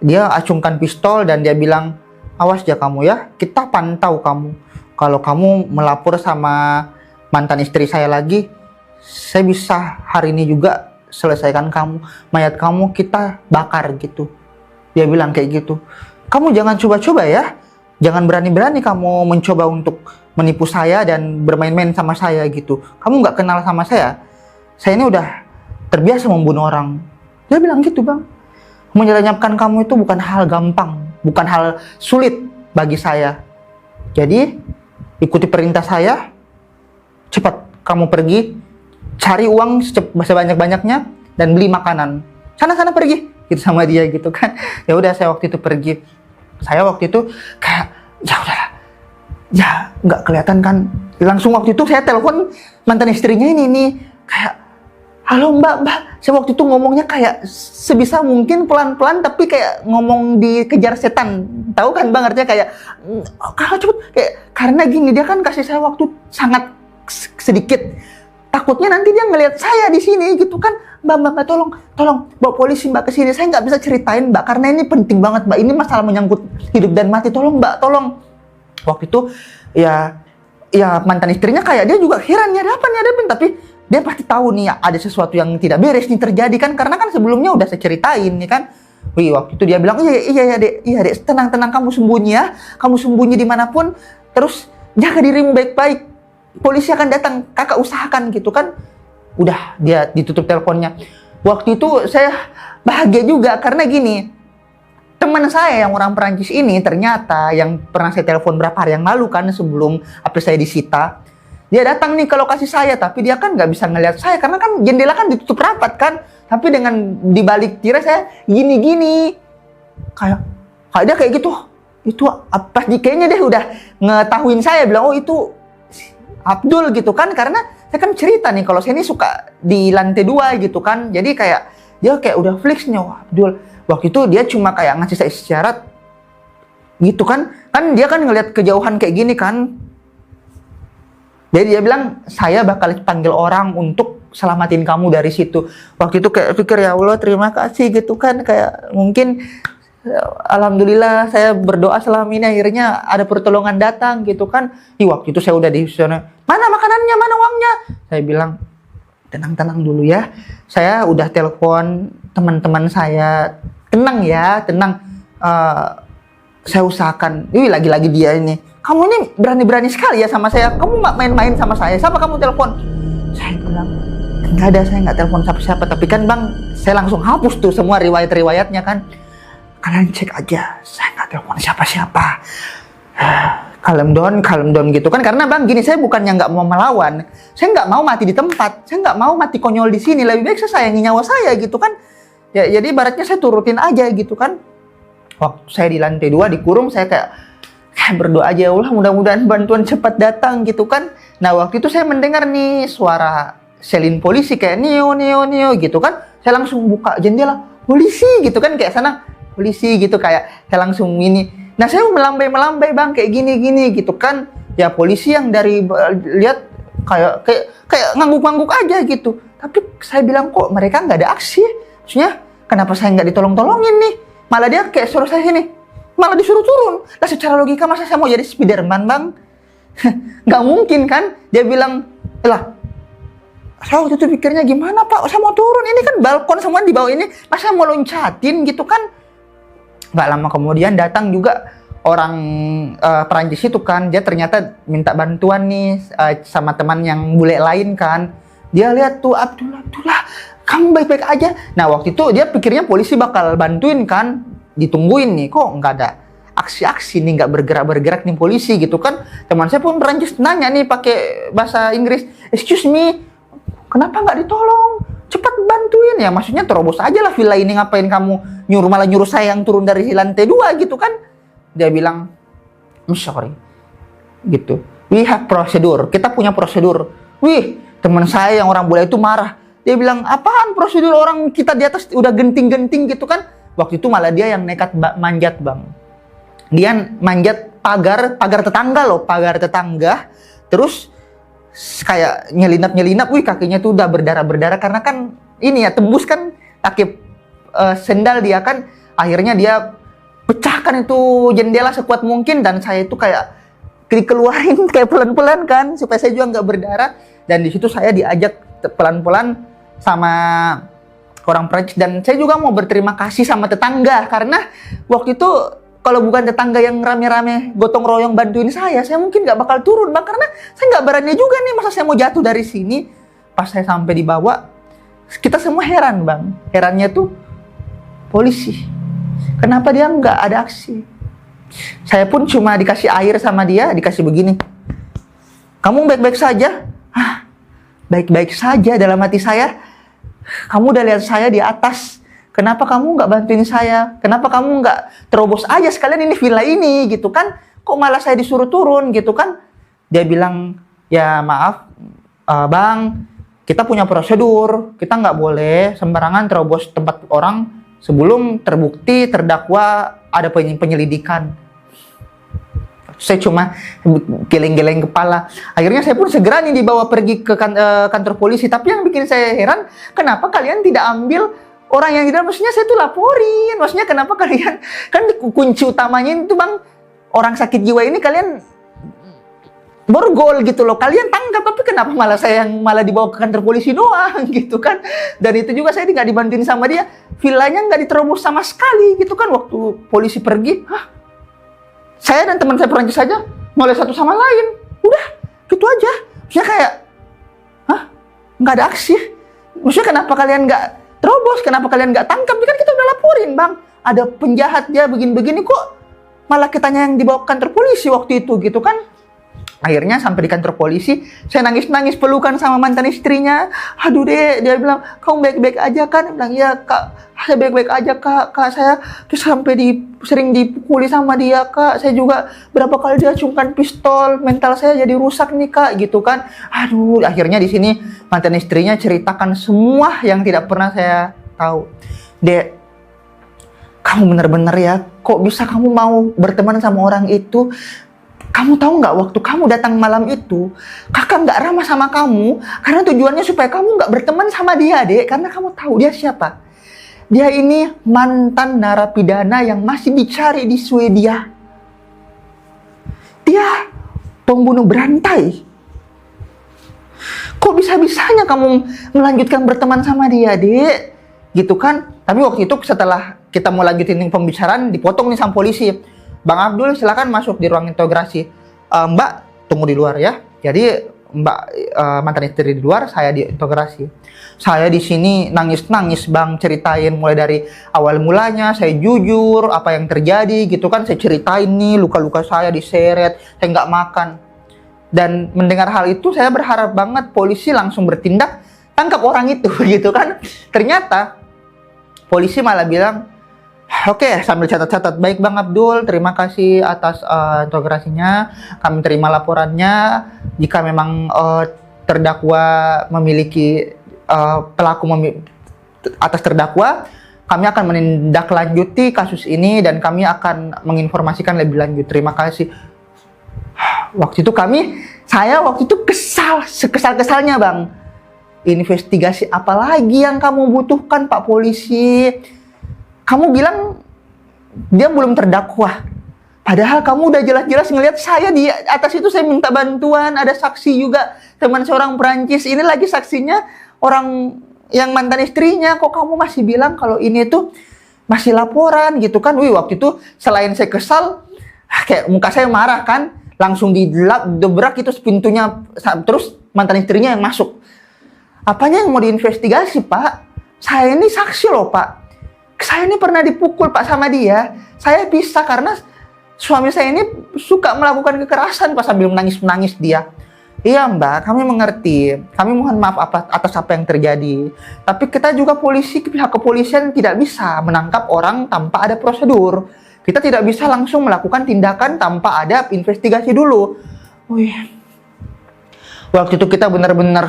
dia acungkan pistol dan dia bilang, awas ya kamu ya, kita pantau kamu. Kalau kamu melapor sama mantan istri saya lagi, saya bisa hari ini juga selesaikan kamu. Mayat kamu kita bakar gitu. Dia bilang kayak gitu. Kamu jangan coba-coba ya. Jangan berani-berani kamu mencoba untuk menipu saya dan bermain-main sama saya gitu. Kamu nggak kenal sama saya. Saya ini udah terbiasa membunuh orang. Dia bilang gitu bang. Menyelenyapkan kamu itu bukan hal gampang. Bukan hal sulit bagi saya. Jadi ikuti perintah saya. Cepat kamu pergi. Cari uang sebanyak-banyaknya dan beli makanan. Sana pergi. Gitu sama dia gitu kan. Ya udah saya waktu itu pergi. Saya waktu itu kayak ya udahlah. Ya nggak kelihatan kan. Langsung waktu itu saya telepon mantan istrinya ini nih. Kayak halo mbak. Saya waktu itu ngomongnya kayak sebisa mungkin pelan-pelan tapi kayak ngomong dikejar setan. Tahu kan bang artinya kayak kalau cepet kayak, karena gini dia kan kasih saya waktu sangat sedikit. Takutnya nanti dia ngelihat saya di sini gitu kan. Mbak tolong bawa polisi mbak ke sini. Saya nggak bisa ceritain mbak karena ini penting banget mbak. Ini masalah menyangkut hidup dan mati. Tolong mbak, tolong. Waktu itu ya mantan istrinya kayak dia juga heran ya, ada apa, tapi dia pasti tahu nih ada sesuatu yang tidak beres nih terjadi kan, karena kan sebelumnya udah saya ceritain nih kan. Wih, waktu itu dia bilang iya dek, tenang kamu sembunyi ya, kamu sembunyi dimanapun, terus jaga dirimu baik-baik, polisi akan datang, kakak usahakan gitu kan. Udah dia ditutup teleponnya. Waktu itu saya bahagia juga karena gini, teman saya yang orang Perancis ini ternyata yang pernah saya telepon berapa hari yang lalu kan sebelum HP saya disita, dia datang nih ke lokasi saya, tapi dia kan nggak bisa ngelihat saya karena kan jendela kan ditutup rapat kan. Tapi dengan dibalik tirai saya gini kayak dia kayak gitu. Itu apa kayaknya dia udah ngetahuin saya, bilang oh itu Abdul gitu kan, karena saya kan cerita nih kalau saya ini suka di lantai 2 gitu kan. Jadi kayak dia kayak udah fix nih, oh, Abdul. Waktu itu dia cuma kayak ngasih saya isyarat gitu kan dia kan ngelihat kejauhan kayak gini kan. Jadi dia bilang saya bakal panggil orang untuk selamatin kamu dari situ. Waktu itu kayak pikir, ya Allah terima kasih gitu kan, kayak mungkin alhamdulillah saya berdoa selama ini akhirnya ada pertolongan datang gitu kan. Waktu itu saya udah di sana, mana makanannya, mana uangnya? Saya bilang, tenang dulu ya. Saya udah telepon teman-teman saya, tenang ya, tenang. Saya usahakan. Lagi-lagi dia ini, kamu ini berani-berani sekali ya sama saya. Kamu main-main sama saya. Siapa kamu telepon? Saya bilang, enggak ada, saya nggak telepon siapa-siapa. Tapi kan bang, saya langsung hapus tuh semua riwayat-riwayatnya kan. Kalian cek aja, saya nggak telepon siapa-siapa. Calm down gitu kan. Karena bang gini, saya bukannya nggak mau melawan. Saya nggak mau mati di tempat. Saya nggak mau mati konyol di sini. Lebih baik saya sayangi nyawa saya gitu kan. Ya, jadi ibaratnya saya turutin aja gitu kan. Waktu saya di lantai 2 dikurung, saya kayak berdoa aja, ya Allah mudah-mudahan bantuan cepat datang gitu kan. Nah waktu itu saya mendengar nih suara selin polisi kayak nio gitu kan. Saya langsung buka jendela, polisi gitu kan, kayak sana polisi gitu, kayak saya langsung ini. Nah saya melambai bang kayak gini gitu kan. Ya polisi yang dari lihat kayak ngangguk-ngangguk aja gitu. Tapi saya bilang, kok mereka nggak ada aksi? Maksudnya kenapa saya nggak ditolong-tolongin nih? Malah dia kayak suruh saya sini, malah disuruh turun. Lah secara logika masa saya mau jadi Spiderman bang? Nggak mungkin kan? Dia bilang, lah saya waktu itu pikirnya gimana pak? Saya mau turun, ini kan balkon semua di bawah ini, masa mau loncatin gitu kan? Nggak lama kemudian datang juga orang Perancis itu kan. Dia ternyata minta bantuan nih sama teman yang bule lain kan. Dia lihat tuh, Abdullah, kamu baik-baik aja. Nah waktu itu dia pikirnya polisi bakal bantuin kan. Ditungguin nih, kok nggak ada aksi-aksi nih, nggak bergerak nih polisi gitu kan. Teman saya pun Perancis nanya nih pakai bahasa Inggris, excuse me, kenapa nggak ditolong? Cepat bantuin ya, maksudnya terobos aja lah villa ini, ngapain kamu malah nyuruh saya yang turun dari lantai 2 gitu kan. Dia bilang, I'm sorry gitu, we have prosedur, kita punya prosedur. Wih, teman saya yang orang bule itu marah. Dia bilang, apaan prosedur, orang kita di atas udah genting-genting gitu kan. Waktu itu malah dia yang nekat manjat bang. Dia manjat pagar tetangga loh, pagar tetangga. Terus kayak nyelinap, wih kakinya tuh udah berdarah karena kan ini ya, tembus kan kaki sendal dia kan. Akhirnya dia pecahkan itu jendela sekuat mungkin, dan saya itu kayak dikeluarin kayak pelan-pelan kan supaya saya juga nggak berdarah. Dan di situ saya diajak pelan-pelan sama orang Prancis, dan saya juga mau berterima kasih sama tetangga karena waktu itu kalau bukan tetangga yang rame-rame gotong royong bantuin saya mungkin nggak bakal turun bang, karena saya nggak berani juga nih, masa saya mau jatuh dari sini. Pas saya sampai di bawah, kita semua heran bang. Herannya tuh polisi, kenapa dia nggak ada aksi? Saya pun cuma dikasih air sama dia, dikasih begini, kamu baik-baik saja? Baik-baik saja dalam hati saya. Kamu udah lihat saya di atas, kenapa kamu nggak bantuin saya? Kenapa kamu nggak terobos aja sekalian ini villa ini gitu kan? Kok malah saya disuruh turun gitu kan? Dia bilang, ya maaf bang, kita punya prosedur, kita nggak boleh sembarangan terobos tempat orang sebelum terbukti terdakwa ada penyelidikan. Saya cuma geleng-geleng kepala. Akhirnya saya pun segera nih dibawa pergi ke kantor polisi. Tapi yang bikin saya heran, kenapa kalian tidak ambil orang yang di dalam? Maksudnya saya tuh laporin. Maksudnya kenapa kalian, kan kunci utamanya itu bang, orang sakit jiwa ini kalian borgol gitu loh. Kalian tangkap, tapi kenapa malah saya yang malah dibawa ke kantor polisi doang gitu kan. Dan itu juga saya nggak dibantuin sama dia. Villanya nggak diterobos sama sekali gitu kan. Waktu polisi pergi, saya dan teman saya Perancis saja mulai satu sama lain. Udah, gitu aja. Maksudnya kayak, nggak ada aksi. Maksudnya kenapa kalian nggak terobos? Kenapa kalian nggak tangkap? Kan kita udah laporin bang, ada penjahat dia begini-begini, kok malah kitanya yang dibawa ke kantor polisi waktu itu gitu kan. Akhirnya sampai di kantor polisi, saya nangis-nangis pelukan sama mantan istrinya. Aduh deh, dia bilang, kamu baik-baik aja kan? Dia bilang, iya kak, saya baik-baik aja kak. Kak, saya sampai sering dipukuli sama dia kak. Saya juga berapa kali dia acungkan pistol, mental saya jadi rusak nih kak, gitu kan. Aduh, akhirnya di sini mantan istrinya ceritakan semua yang tidak pernah saya tahu. Dek, kamu benar-benar ya, kok bisa kamu mau berteman sama orang itu? Kamu tahu nggak, waktu kamu datang malam itu, kakak nggak ramah sama kamu, karena tujuannya supaya kamu nggak berteman sama dia, Dek. Karena kamu tahu dia siapa. Dia ini mantan narapidana yang masih dicari di Swedia. Dia pembunuh berantai. Kok bisa-bisanya kamu melanjutkan berteman sama dia, Dek? Gitu kan? Tapi waktu itu setelah kita mau lanjutin pembicaraan, dipotong nih sama polisi. Bang Abdul, silakan masuk di ruang interogasi. Mbak, tunggu di luar ya. Jadi Mbak mantan istri di luar, saya di interogasi. Saya di sini nangis-nangis, Bang, ceritain mulai dari awal mulanya. Saya jujur apa yang terjadi gitu kan. Saya ceritain nih luka-luka saya diseret, saya nggak makan. Dan mendengar hal itu, saya berharap banget polisi langsung bertindak, tangkap orang itu gitu kan. Ternyata polisi malah bilang, oke, sambil catat-catat. Baik Bang Abdul, terima kasih atas interogasinya. Kami terima laporannya. Jika memang terdakwa memiliki pelaku atas terdakwa, kami akan menindaklanjuti kasus ini dan kami akan menginformasikan lebih lanjut. Terima kasih. Waktu itu saya waktu itu kesal, sekesal-kesalnya Bang. Investigasi apa lagi yang kamu butuhkan, Pak Polisi? Kamu bilang dia belum terdakwa. Padahal kamu udah jelas-jelas ngelihat saya di atas itu, saya minta bantuan, ada saksi juga, teman seorang Perancis. Ini lagi saksinya orang yang mantan istrinya. Kok kamu masih bilang kalau ini tuh masih laporan gitu kan? Wih, waktu itu selain saya kesal, kayak muka saya marah kan, langsung didobrak itu pintunya, terus mantan istrinya yang masuk. Apanya yang mau diinvestigasi, Pak? Saya ini saksi loh, Pak. Saya ini pernah dipukul, Pak, sama dia. Saya bisa karena suami saya ini suka melakukan kekerasan, Pak, sambil menangis-menangis dia. Iya, Mbak, kami mengerti. Kami mohon maaf atas apa yang terjadi. Tapi kita juga pihak kepolisian tidak bisa menangkap orang tanpa ada prosedur. Kita tidak bisa langsung melakukan tindakan tanpa ada investigasi dulu. Wih. Waktu itu kita benar-benar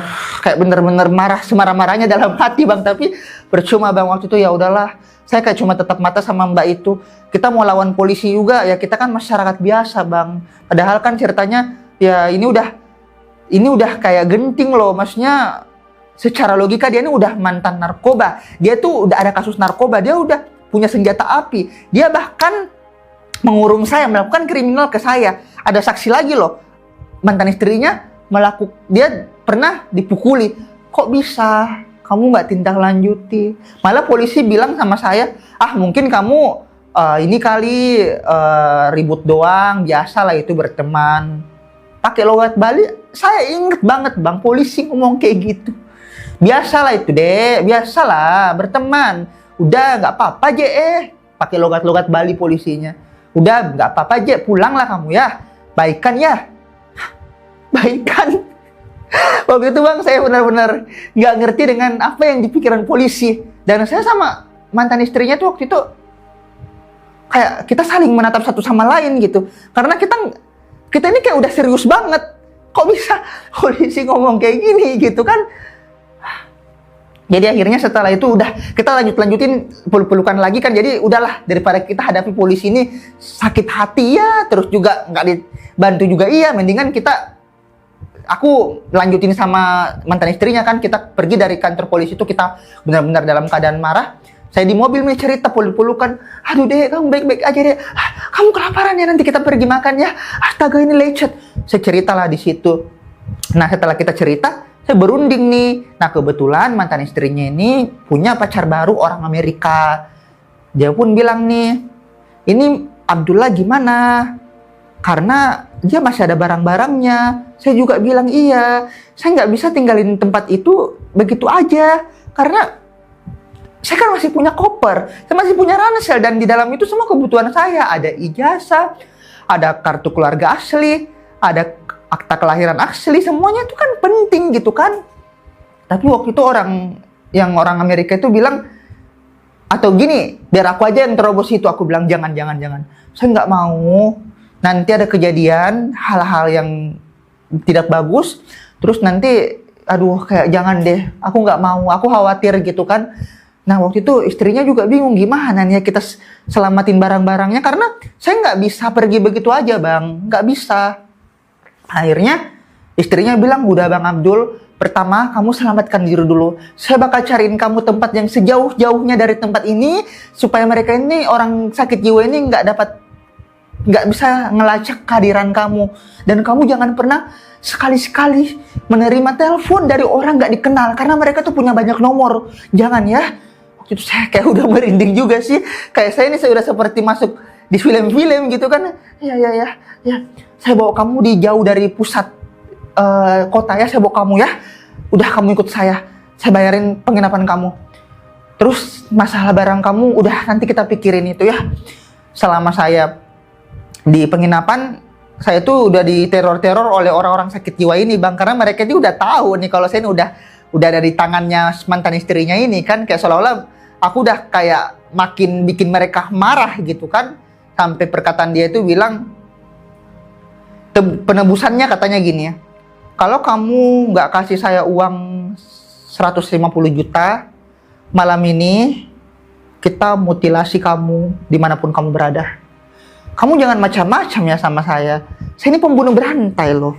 marah, semarah-marahnya dalam hati, Bang. Tapi percuma, Bang. Waktu itu ya udahlah. Saya kayak cuma tetap mata sama Mbak itu. Kita mau lawan polisi juga, ya kita kan masyarakat biasa, Bang. Padahal kan ceritanya ya ini udah kayak genting loh. Maksudnya secara logika dia ini udah mantan narkoba. Dia tuh udah ada kasus narkoba, dia udah punya senjata api. Dia bahkan mengurung saya, melakukan kriminal ke saya. Ada saksi lagi loh. Mantan istrinya dia pernah dipukuli. Kok bisa? Kamu nggak tindak lanjuti? Malah polisi bilang sama saya, mungkin kamu ini kali ribut doang, biasa lah itu berteman. Pakai logat Bali, saya inget banget Bang, polisi ngomong kayak gitu. Biasalah itu deh, biasalah berteman. Udah nggak apa-apa aja pakai logat-logat Bali polisinya. Udah nggak apa-apa aja, pulanglah kamu ya. Baikan ya. Baikan. Waktu itu Bang, saya benar-benar nggak ngerti dengan apa yang dipikiran polisi. Dan saya sama mantan istrinya tuh waktu itu kayak kita saling menatap satu sama lain gitu. Karena kita ini kayak udah serius banget. Kok bisa polisi ngomong kayak gini gitu kan? Jadi akhirnya setelah itu udah kita lanjutin peluk-pelukan lagi kan. Jadi udahlah, daripada kita hadapi polisi ini sakit hati ya, terus juga nggak dibantu juga iya, mendingan aku lanjutin sama mantan istrinya kan. Kita pergi dari kantor polisi itu, kita benar-benar dalam keadaan marah. Saya di mobil nih cerita peluk-pelukan. Aduh deh, kamu baik-baik aja deh. Kamu kelaparan ya, nanti kita pergi makan ya. Astaga, ini lecet. Saya ceritalah di situ. Nah setelah kita cerita, saya berunding nih. Nah kebetulan mantan istrinya ini punya pacar baru orang Amerika. Dia pun bilang nih, ini Abdullah gimana? Karena dia masih ada barang-barangnya. Saya juga bilang iya. Saya nggak bisa tinggalin tempat itu begitu aja. Karena saya kan masih punya koper. Saya masih punya ransel. Dan di dalam itu semua kebutuhan saya. Ada ijazah, ada kartu keluarga asli, ada akta kelahiran asli, semuanya itu kan penting gitu kan. Tapi waktu itu orang Amerika itu bilang, atau gini, biar aku aja yang terobos itu. Aku bilang jangan. Saya nggak mau. Nanti ada kejadian hal-hal yang tidak bagus. Terus nanti, aduh kayak jangan deh. Aku nggak mau. Aku khawatir gitu kan. Nah waktu itu istrinya juga bingung gimana nih ya kita selamatin barang-barangnya, karena saya nggak bisa pergi begitu aja bang, nggak bisa. Akhirnya istrinya bilang, udah Bang Abdul, pertama kamu selamatkan diri dulu. Saya bakal cariin kamu tempat yang sejauh-jauhnya dari tempat ini, supaya mereka ini, orang sakit jiwa ini nggak bisa ngelacak kehadiran kamu. Dan kamu jangan pernah sekali-sekali menerima telepon dari orang nggak dikenal, karena mereka tuh punya banyak nomor. Jangan ya. Waktu itu saya kayak udah merinding juga sih. Kayak saya ini saya udah seperti masuk di film-film gitu kan. Ya. Saya bawa kamu di jauh dari pusat kota ya, saya bawa kamu ya. Udah kamu ikut saya bayarin penginapan kamu. Terus masalah barang kamu udah nanti kita pikirin itu ya. Selama saya di penginapan, saya tuh udah diteror-teror oleh orang-orang sakit jiwa ini bang, karena mereka ini udah tahu nih kalau saya ini udah ada di tangannya mantan istrinya ini kan, kayak seolah-olah aku udah kayak makin bikin mereka marah gitu kan. Sampai perkataan dia itu bilang, penebusannya katanya gini ya, kalau kamu nggak kasih saya uang 150 juta, malam ini kita mutilasi kamu dimanapun kamu berada. Kamu jangan macam-macam ya sama saya. Saya ini pembunuh berantai loh.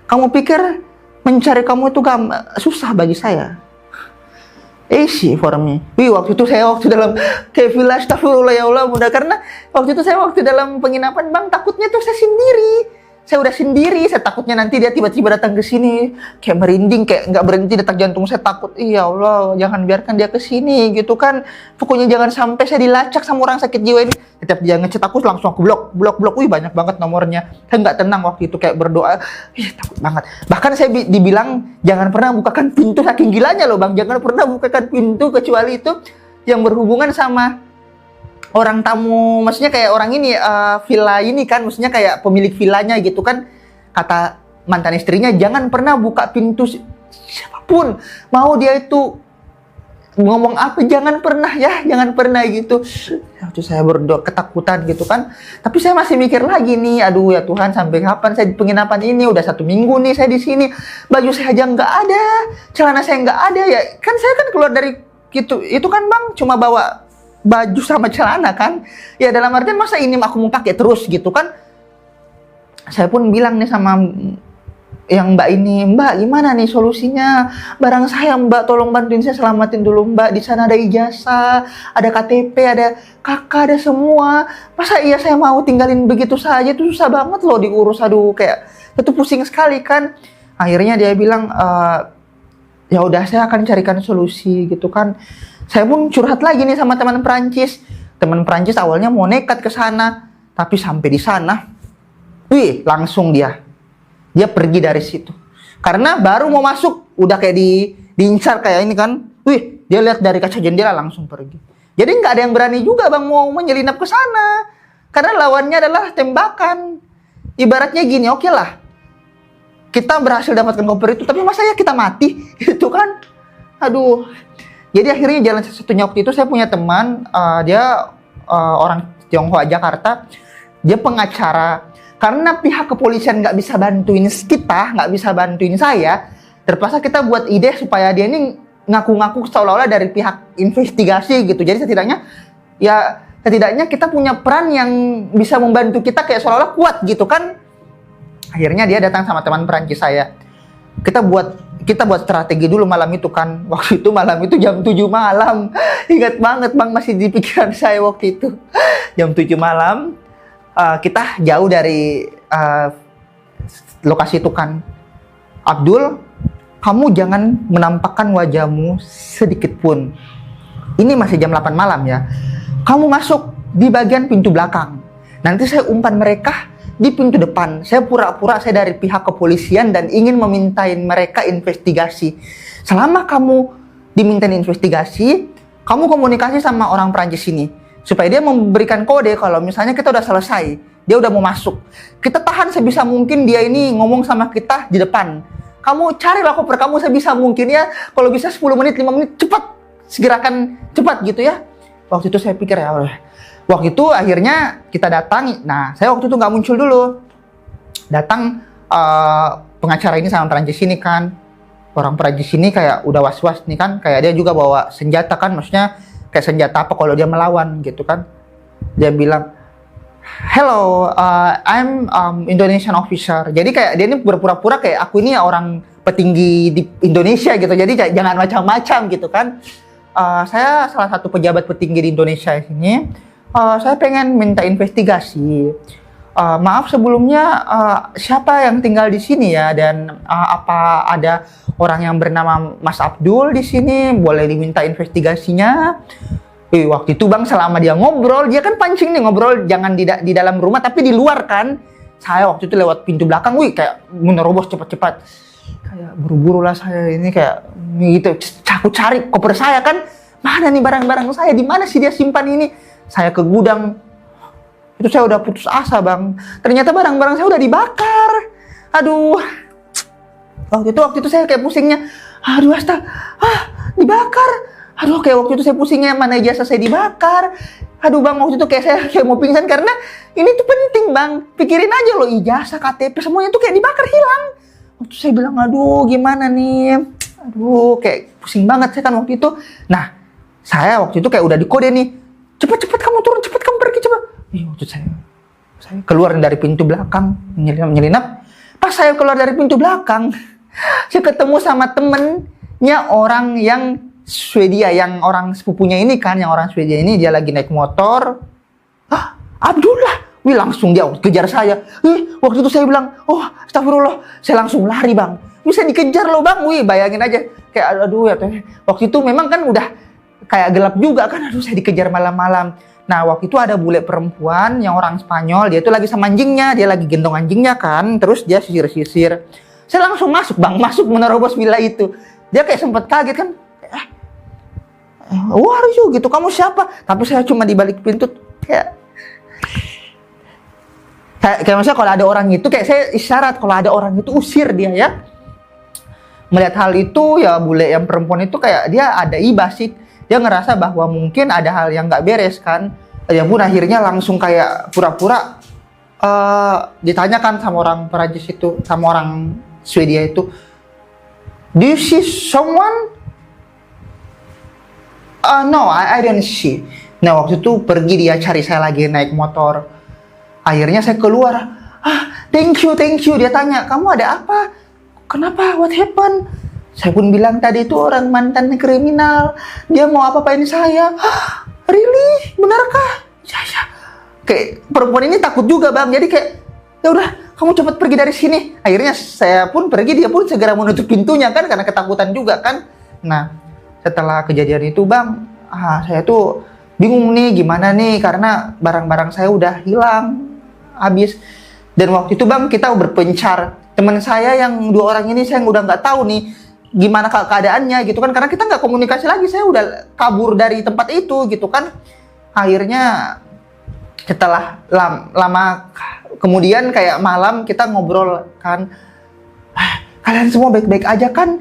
Kamu pikir mencari kamu itu susah bagi saya? Easy for me. Waktu itu saya dalam kayak villa, astagfirullah ya Allah mudah, karena waktu itu saya dalam penginapan bang, takutnya tuh saya sendiri. Saya udah sendiri, saya takutnya nanti dia tiba-tiba datang ke sini, kayak merinding, kayak nggak berhenti detak jantung saya, takut. Iya Allah, jangan biarkan dia ke sini gitu kan. Pokoknya jangan sampai saya dilacak sama orang sakit jiwa ini. Setiap dia ngechat aku langsung aku blok. Banyak banget nomornya. Saya nggak tenang waktu itu, kayak berdoa. Takut banget. Bahkan saya dibilang jangan pernah bukakan pintu, saking gilanya loh bang. Jangan pernah bukakan pintu kecuali itu yang berhubungan sama orang tamu, maksudnya kayak orang ini villa ini kan, maksudnya kayak pemilik villanya gitu kan. Kata mantan istrinya, jangan pernah buka pintu siapapun, mau dia itu ngomong apa, jangan pernah gitu. Waktu saya berdoa ketakutan gitu kan, tapi saya masih mikir lagi nih, aduh ya Tuhan, sampai kapan saya di penginapan ini? Udah 1 minggu nih saya di sini, baju saya aja nggak ada, celana saya nggak ada ya kan. Saya kan keluar dari itu kan bang, cuma bawa baju sama celana kan, ya dalam artian masa ini aku mau pakai terus gitu kan. Saya pun bilang nih sama yang mbak ini, mbak gimana nih solusinya barang saya mbak, tolong bantuin saya selamatin dulu mbak, di sana ada ijazah, ada KTP, ada kakak, ada semua, masa iya saya mau tinggalin begitu saja, itu susah banget loh diurus, aduh kayak itu pusing sekali kan. Akhirnya dia bilang, ya udah saya akan carikan solusi gitu kan. Saya pun curhat lagi nih sama teman Perancis. Teman Perancis awalnya mau nekat ke sana, tapi sampai di sana, langsung dia pergi dari situ. Karena baru mau masuk, udah kayak diincar kayak ini kan. Dia lihat dari kaca jendela langsung pergi. Jadi nggak ada yang berani juga bang mau menyelinap ke sana, karena lawannya adalah tembakan. Ibaratnya gini, oke lah, kita berhasil dapatkan koper itu, tapi masa ya kita mati, gitu kan? Aduh. Jadi akhirnya jalan satu-satunya waktu itu saya punya teman, dia orang Tionghoa Jakarta, dia pengacara. Karena pihak kepolisian nggak bisa bantuin kita, nggak bisa bantuin saya, terpaksa kita buat ide supaya dia ini ngaku-ngaku seolah-olah dari pihak investigasi gitu. Jadi setidaknya kita punya peran yang bisa membantu kita, kayak seolah-olah kuat gitu kan. Akhirnya dia datang sama teman Perancis saya. Kita buat strategi dulu malam itu kan. Waktu itu malam itu jam 7 malam. Ingat banget bang, masih di pikiran saya waktu itu. Jam 7 malam, kita jauh dari lokasi itu kan. Abdul, kamu jangan menampakkan wajahmu sedikit pun. Ini masih jam 8 malam ya. Kamu masuk di bagian pintu belakang. Nanti saya umpan mereka di pintu depan. Saya pura-pura saya dari pihak kepolisian dan ingin memintain mereka investigasi. Selama kamu dimintain investigasi, kamu komunikasi sama orang Perancis ini supaya dia memberikan kode kalau misalnya kita udah selesai, dia udah mau masuk. Kita tahan sebisa mungkin dia ini ngomong sama kita di depan. Kamu carilah koper kamu sebisa mungkin ya. Kalau bisa 10 menit, 5 menit, cepat. Segerakan cepat gitu ya. Waktu itu saya pikir ya, waktu itu akhirnya kita datang. Nah, saya waktu itu nggak muncul dulu. Datang pengacara ini sama Perancis ini kan. orang Perancis ini kayak udah was-was nih kan, kayak dia juga bawa senjata kan, maksudnya kayak senjata apa kalau dia melawan gitu kan. Dia bilang, "Hello, I'm Indonesian officer." Jadi kayak dia ini berpura-pura kayak aku ini orang petinggi di Indonesia gitu. Jadi jangan macam-macam gitu kan. Saya salah satu pejabat petinggi di Indonesia ini. Saya pengen minta investigasi. Maaf sebelumnya, siapa yang tinggal di sini ya, dan apa ada orang yang bernama Mas Abdul di sini, boleh diminta investigasinya. Waktu itu Bang, selama dia ngobrol, dia kan pancing nih ngobrol jangan di dalam rumah tapi di luar kan. Saya waktu itu lewat pintu belakang, kayak menerobos cepat-cepat. Kayak buru-buru lah saya ini kayak gitu. Aku cari koper saya kan, mana nih barang-barang saya, di mana sih dia simpan ini? Saya ke gudang. Itu saya udah putus asa Bang. Ternyata barang-barang saya udah dibakar. Aduh. Waktu itu saya kayak pusingnya. Aduh dibakar. Aduh kayak waktu itu saya pusingnya mana ijazah saya dibakar. Aduh Bang, waktu itu kayak saya kayak mau pingsan karena ini tuh penting Bang. Pikirin aja loh, ijazah, KTP semuanya tuh kayak dibakar hilang. Waktu itu saya bilang aduh gimana nih. Aduh kayak pusing banget saya kan waktu itu. Nah saya waktu itu kayak udah dikode nih. Cepat kamu turun, cepat kamu pergi, cepat. Waktu saya keluar dari pintu belakang menyelinap. Pas saya keluar dari pintu belakang, saya ketemu sama temennya orang yang Swedia, yang orang sepupunya ini kan, yang orang Swedia ini dia lagi naik motor. Abdullah, langsung dia kejar saya. Waktu itu saya bilang, astagfirullah, saya langsung lari Bang. Bisa dikejar loh Bang, bayangin aja. Kayak aduh ya, waktu itu memang kan udah kayak gelap juga kan, aduh saya dikejar malam-malam. Nah waktu itu ada bule perempuan yang orang Spanyol, dia itu lagi sama anjingnya, dia lagi gendong anjingnya kan, terus dia sisir-sisir. Saya langsung masuk Bang, masuk menerobos villa itu. Dia kayak sempat kaget kan, wah gitu, kamu siapa? Tapi saya cuma di balik pintu kayak maksudnya kalau ada orang itu kayak saya isyarat kalau ada orang itu usir dia ya. Melihat hal itu ya bule yang perempuan itu kayak dia ada iba sih. Dia ngerasa bahwa mungkin ada hal yang nggak beres kan. Ya pun akhirnya langsung kayak pura-pura ditanyakan sama orang Perancis itu, sama orang Swedia itu, "Do you see someone?" "No, I don't see." Nah waktu itu pergi dia cari saya lagi naik motor. Akhirnya saya keluar. Thank you. Dia tanya, "Kamu ada apa? Kenapa? What happened?" Saya pun bilang tadi itu orang mantan kriminal. Dia mau apa-apain saya. Really? Benarkah? Ya. Kayak perempuan ini takut juga Bang. Jadi kayak, ya udah, kamu cepat pergi dari sini. Akhirnya saya pun pergi, dia pun segera menutup pintunya kan karena ketakutan juga kan. Nah, setelah kejadian itu Bang, saya tuh bingung nih gimana nih karena barang-barang saya udah hilang, habis. Dan waktu itu Bang kita berpencar. Teman saya yang 2 orang ini saya udah nggak tahu nih gimana keadaannya gitu kan, karena kita nggak komunikasi lagi, saya udah kabur dari tempat itu gitu kan. Akhirnya setelah lama kemudian kayak malam kita ngobrol kan, "Kalian semua baik-baik aja kan?"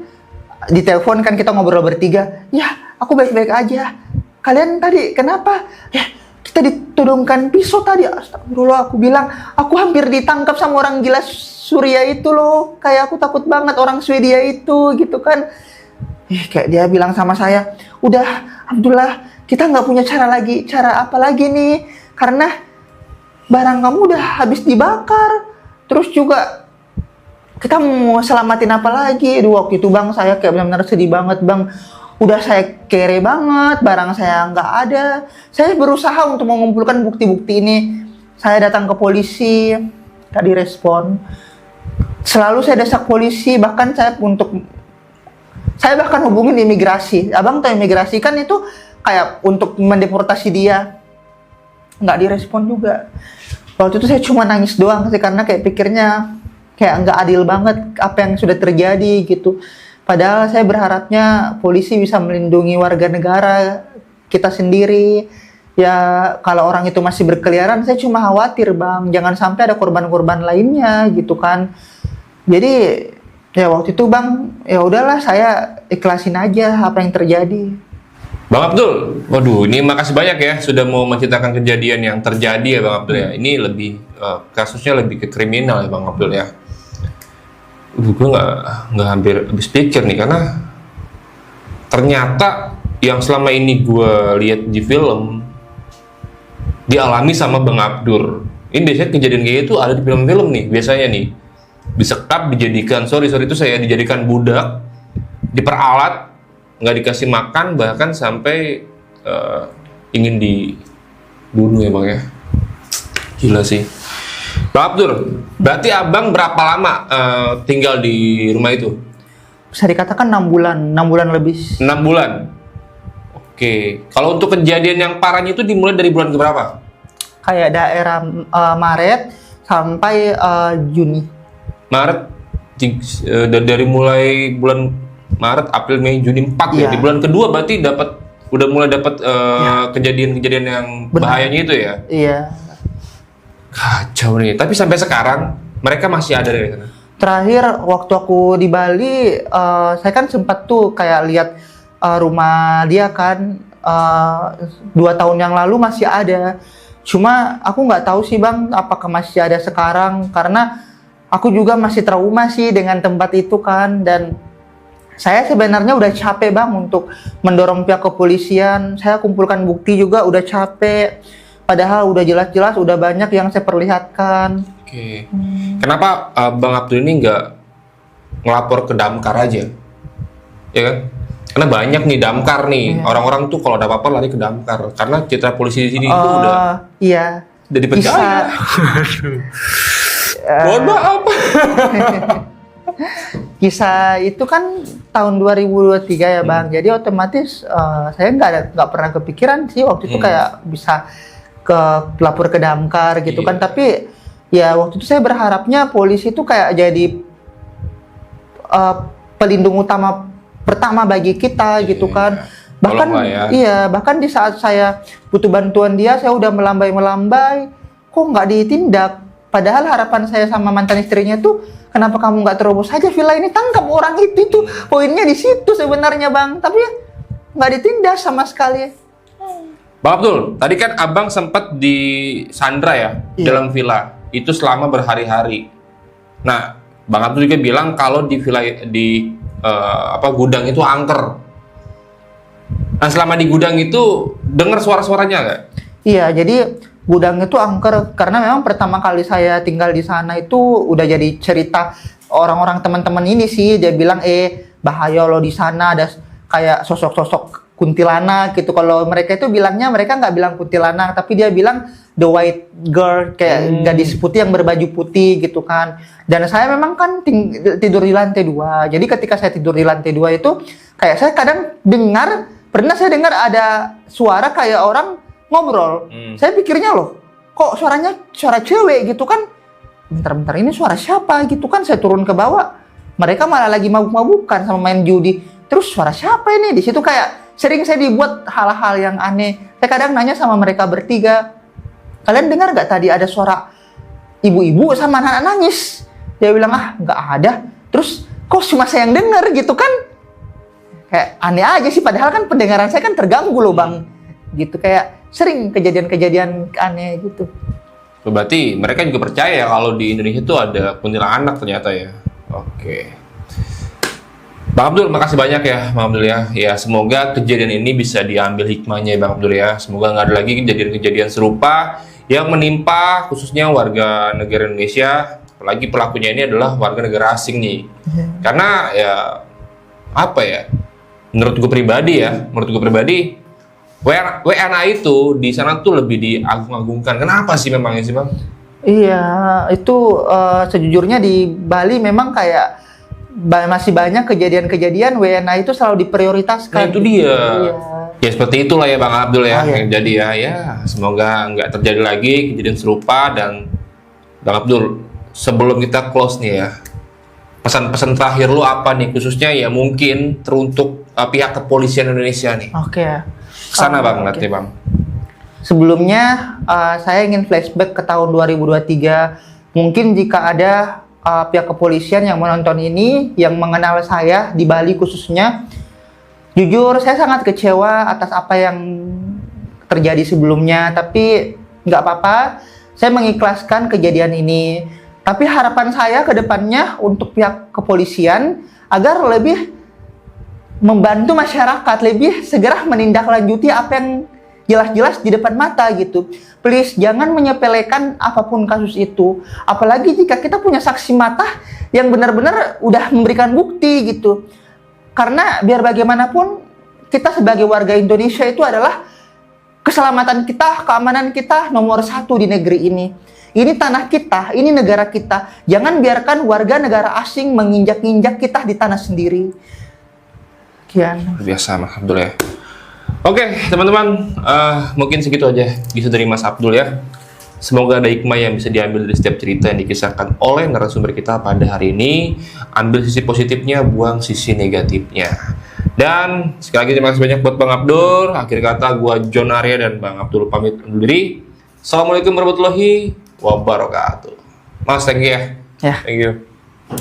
Di telepon kan kita ngobrol bertiga. "Ya aku baik-baik aja. Kalian tadi kenapa?" "Ya kita ditodongkan pisau tadi." Astagfirullah, aku bilang aku hampir ditangkap sama orang gila Surya itu loh, kayak aku takut banget orang Swedia itu gitu kan. Kayak dia bilang sama saya, "Udah Abdullah, kita nggak punya cara apa lagi nih, karena barang kamu udah habis dibakar, terus juga kita mau selamatin apa lagi." Waktu itu Bang saya kayak benar-benar sedih banget Bang. Udah saya kere banget, barang saya nggak ada. Saya berusaha untuk mengumpulkan bukti-bukti ini. Saya datang ke polisi, nggak direspon. Selalu saya desak polisi, bahkan saya bahkan hubungin imigrasi. Abang tahu imigrasi kan itu kayak untuk mendeportasi dia, nggak direspon juga. Waktu itu saya cuma nangis doang sih karena kayak pikirnya kayak nggak adil banget apa yang sudah terjadi gitu. Padahal saya berharapnya polisi bisa melindungi warga negara kita sendiri. Ya kalau orang itu masih berkeliaran, saya cuma khawatir Bang, jangan sampai ada korban-korban lainnya gitu kan. Jadi ya waktu itu Bang, ya udahlah saya ikhlasin aja apa yang terjadi. Bang Abdul, waduh ini makasih banyak ya sudah mau menceritakan kejadian yang terjadi ya Bang Abdul ya. Ini lebih kasusnya lebih ke kriminal ya Bang Abdul ya. Gue nggak hampir habis pikir nih, karena ternyata yang selama ini gue lihat di film dialami sama Bang Abdur. Ini biasanya kejadian kayak itu ada di film-film nih, biasanya nih disekap, dijadikan itu saya dijadikan budak, diperalat, nggak dikasih makan, bahkan sampai ingin dibunuh ya Bang ya. Gila sih. Bang Abdur, berarti abang berapa lama tinggal di rumah itu? Bisa dikatakan 6 bulan, 6 bulan lebih. 6 bulan. Oke. Kalau untuk kejadian yang parahnya itu dimulai dari bulan keberapa? Kayak daerah Maret sampai Juni. Maret, dari mulai bulan Maret, April, Mei, Juni 4 ya. Iya. Di bulan kedua berarti udah mulai dapat kejadian-kejadian yang Benar. bahayanya itu ya. Iya. Kacau nih. Tapi sampai sekarang mereka masih ada di sana. Terakhir waktu aku di Bali, saya kan sempat tuh kayak lihat rumah dia kan 2 tahun yang lalu masih ada. Cuma aku nggak tahu sih Bang, apakah masih ada sekarang, karena aku juga masih trauma sih dengan tempat itu kan. Dan saya sebenarnya udah capek Bang untuk mendorong pihak kepolisian. Saya kumpulkan bukti juga udah capek. Padahal udah jelas-jelas udah banyak yang saya perlihatkan. Oke. Kenapa Bang Abdul ini nggak ngelapor ke Damkar aja? Ya kan? Karena banyak nih Damkar nih. Orang-orang tuh kalau ada apa-apa lari ke Damkar. Karena citra polisi di sini itu udah dipercaya. Mohon maaf. Kisah itu kan tahun 2023 ya Bang. Jadi otomatis saya nggak pernah kepikiran sih waktu itu kayak bisa lapor ke Damkar gitu kan. Tapi ya waktu itu saya berharapnya polisi itu kayak jadi pelindung utama pertama bagi kita gitu kan. Bahkan bahkan di saat saya butuh bantuan dia, saya udah melambai-melambai, kok nggak ditindak. Padahal harapan saya sama mantan istrinya tuh, kenapa kamu nggak terobos saja villa ini, tangkap orang itu poinnya di situ sebenarnya Bang. Tapi ya nggak ditindak sama sekali. Bang Abdul, tadi kan abang sempat di Sandra ya, dalam villa itu selama berhari-hari. Nah, Bang Abdul juga bilang kalau di villa gudang itu angker. Nah, selama di gudang itu dengar suara-suaranya nggak? Iya, jadi gudang itu angker karena memang pertama kali saya tinggal di sana itu udah jadi cerita orang-orang teman-teman ini sih. Dia bilang bahaya loh di sana, ada kayak sosok-sosok kuntilanak gitu. Kalau mereka itu bilangnya, mereka nggak bilang kuntilanak, tapi dia bilang the white girl, kayak gadis putih yang berbaju putih gitu kan. Dan saya memang kan tidur di lantai 2. Jadi ketika saya tidur di lantai 2 itu kayak saya kadang pernah saya dengar ada suara kayak orang ngobrol. Saya pikirnya loh, kok suaranya suara cewek gitu kan. Bentar-bentar ini suara siapa gitu kan. Saya turun ke bawah, mereka malah lagi mabuk-mabukan sama main judi. Terus suara siapa ini? Di situ kayak sering saya dibuat hal-hal yang aneh. Saya kadang nanya sama mereka bertiga, kalian dengar nggak tadi ada suara ibu-ibu sama anak-anak nangis? Dia bilang, nggak ada. Terus kok cuma saya yang dengar gitu kan? Kayak aneh aja sih, padahal kan pendengaran saya kan terganggu loh Bang. Gitu, kayak sering kejadian-kejadian aneh gitu. Berarti mereka juga percaya ya kalau di Indonesia itu ada kuntilanak ternyata ya. Oke. Bang Abdul, makasih banyak ya Bang Abdul ya. Ya, semoga kejadian ini bisa diambil hikmahnya ya Bang Abdul ya. Semoga nggak ada lagi kejadian-kejadian serupa yang menimpa khususnya warga negara Indonesia. Apalagi pelakunya ini adalah warga negara asing nih. Karena ya apa ya? Menurut gue pribadi, WNA itu di sana tuh lebih diagung-agungkan. Kenapa sih memangnya sih Bang? Iya, itu sejujurnya di Bali memang kayak masih banyak kejadian-kejadian WNA itu selalu diprioritaskan. Nah, itu dia. Iya. Ya seperti itulah ya Bang Abdul ya yang jadi ya. Ya semoga nggak terjadi lagi kejadian serupa. Dan Bang Abdul, sebelum kita close nih ya, pesan-pesan terakhir lu apa nih, khususnya ya mungkin teruntuk pihak kepolisian Indonesia nih. Oke. Sana Bang, nanti Bang. Sebelumnya saya ingin flashback ke tahun 2023. Mungkin jika ada pihak kepolisian yang menonton ini, yang mengenal saya di Bali khususnya, jujur saya sangat kecewa atas apa yang terjadi sebelumnya. Tapi nggak apa-apa, saya mengikhlaskan kejadian ini. Tapi harapan saya ke depannya untuk pihak kepolisian agar lebih membantu masyarakat, lebih segera menindaklanjuti apa yang jelas-jelas di depan mata gitu. Please, jangan menyepelekan apapun kasus itu. Apalagi jika kita punya saksi mata yang benar-benar udah memberikan bukti gitu. Karena biar bagaimanapun, kita sebagai warga Indonesia itu adalah keselamatan kita, keamanan kita nomor 1 di negeri ini. Ini tanah kita, ini negara kita. Jangan biarkan warga negara asing menginjak-injak kita di tanah sendiri. Kian. Biasa, Mas Abdul ya. Oke, teman-teman, mungkin segitu aja bisa dari Mas Abdul ya. Semoga ada hikmah yang bisa diambil dari setiap cerita yang dikisahkan oleh narasumber kita pada hari ini. Ambil sisi positifnya, buang sisi negatifnya. Dan sekali lagi terima kasih banyak buat Bang Abdul. Akhir kata, gua John Arya dan Bang Abdul pamit undur diri. Assalamualaikum warahmatullahi wabarakatuh. Mas, thank you ya. Ya. Thank you.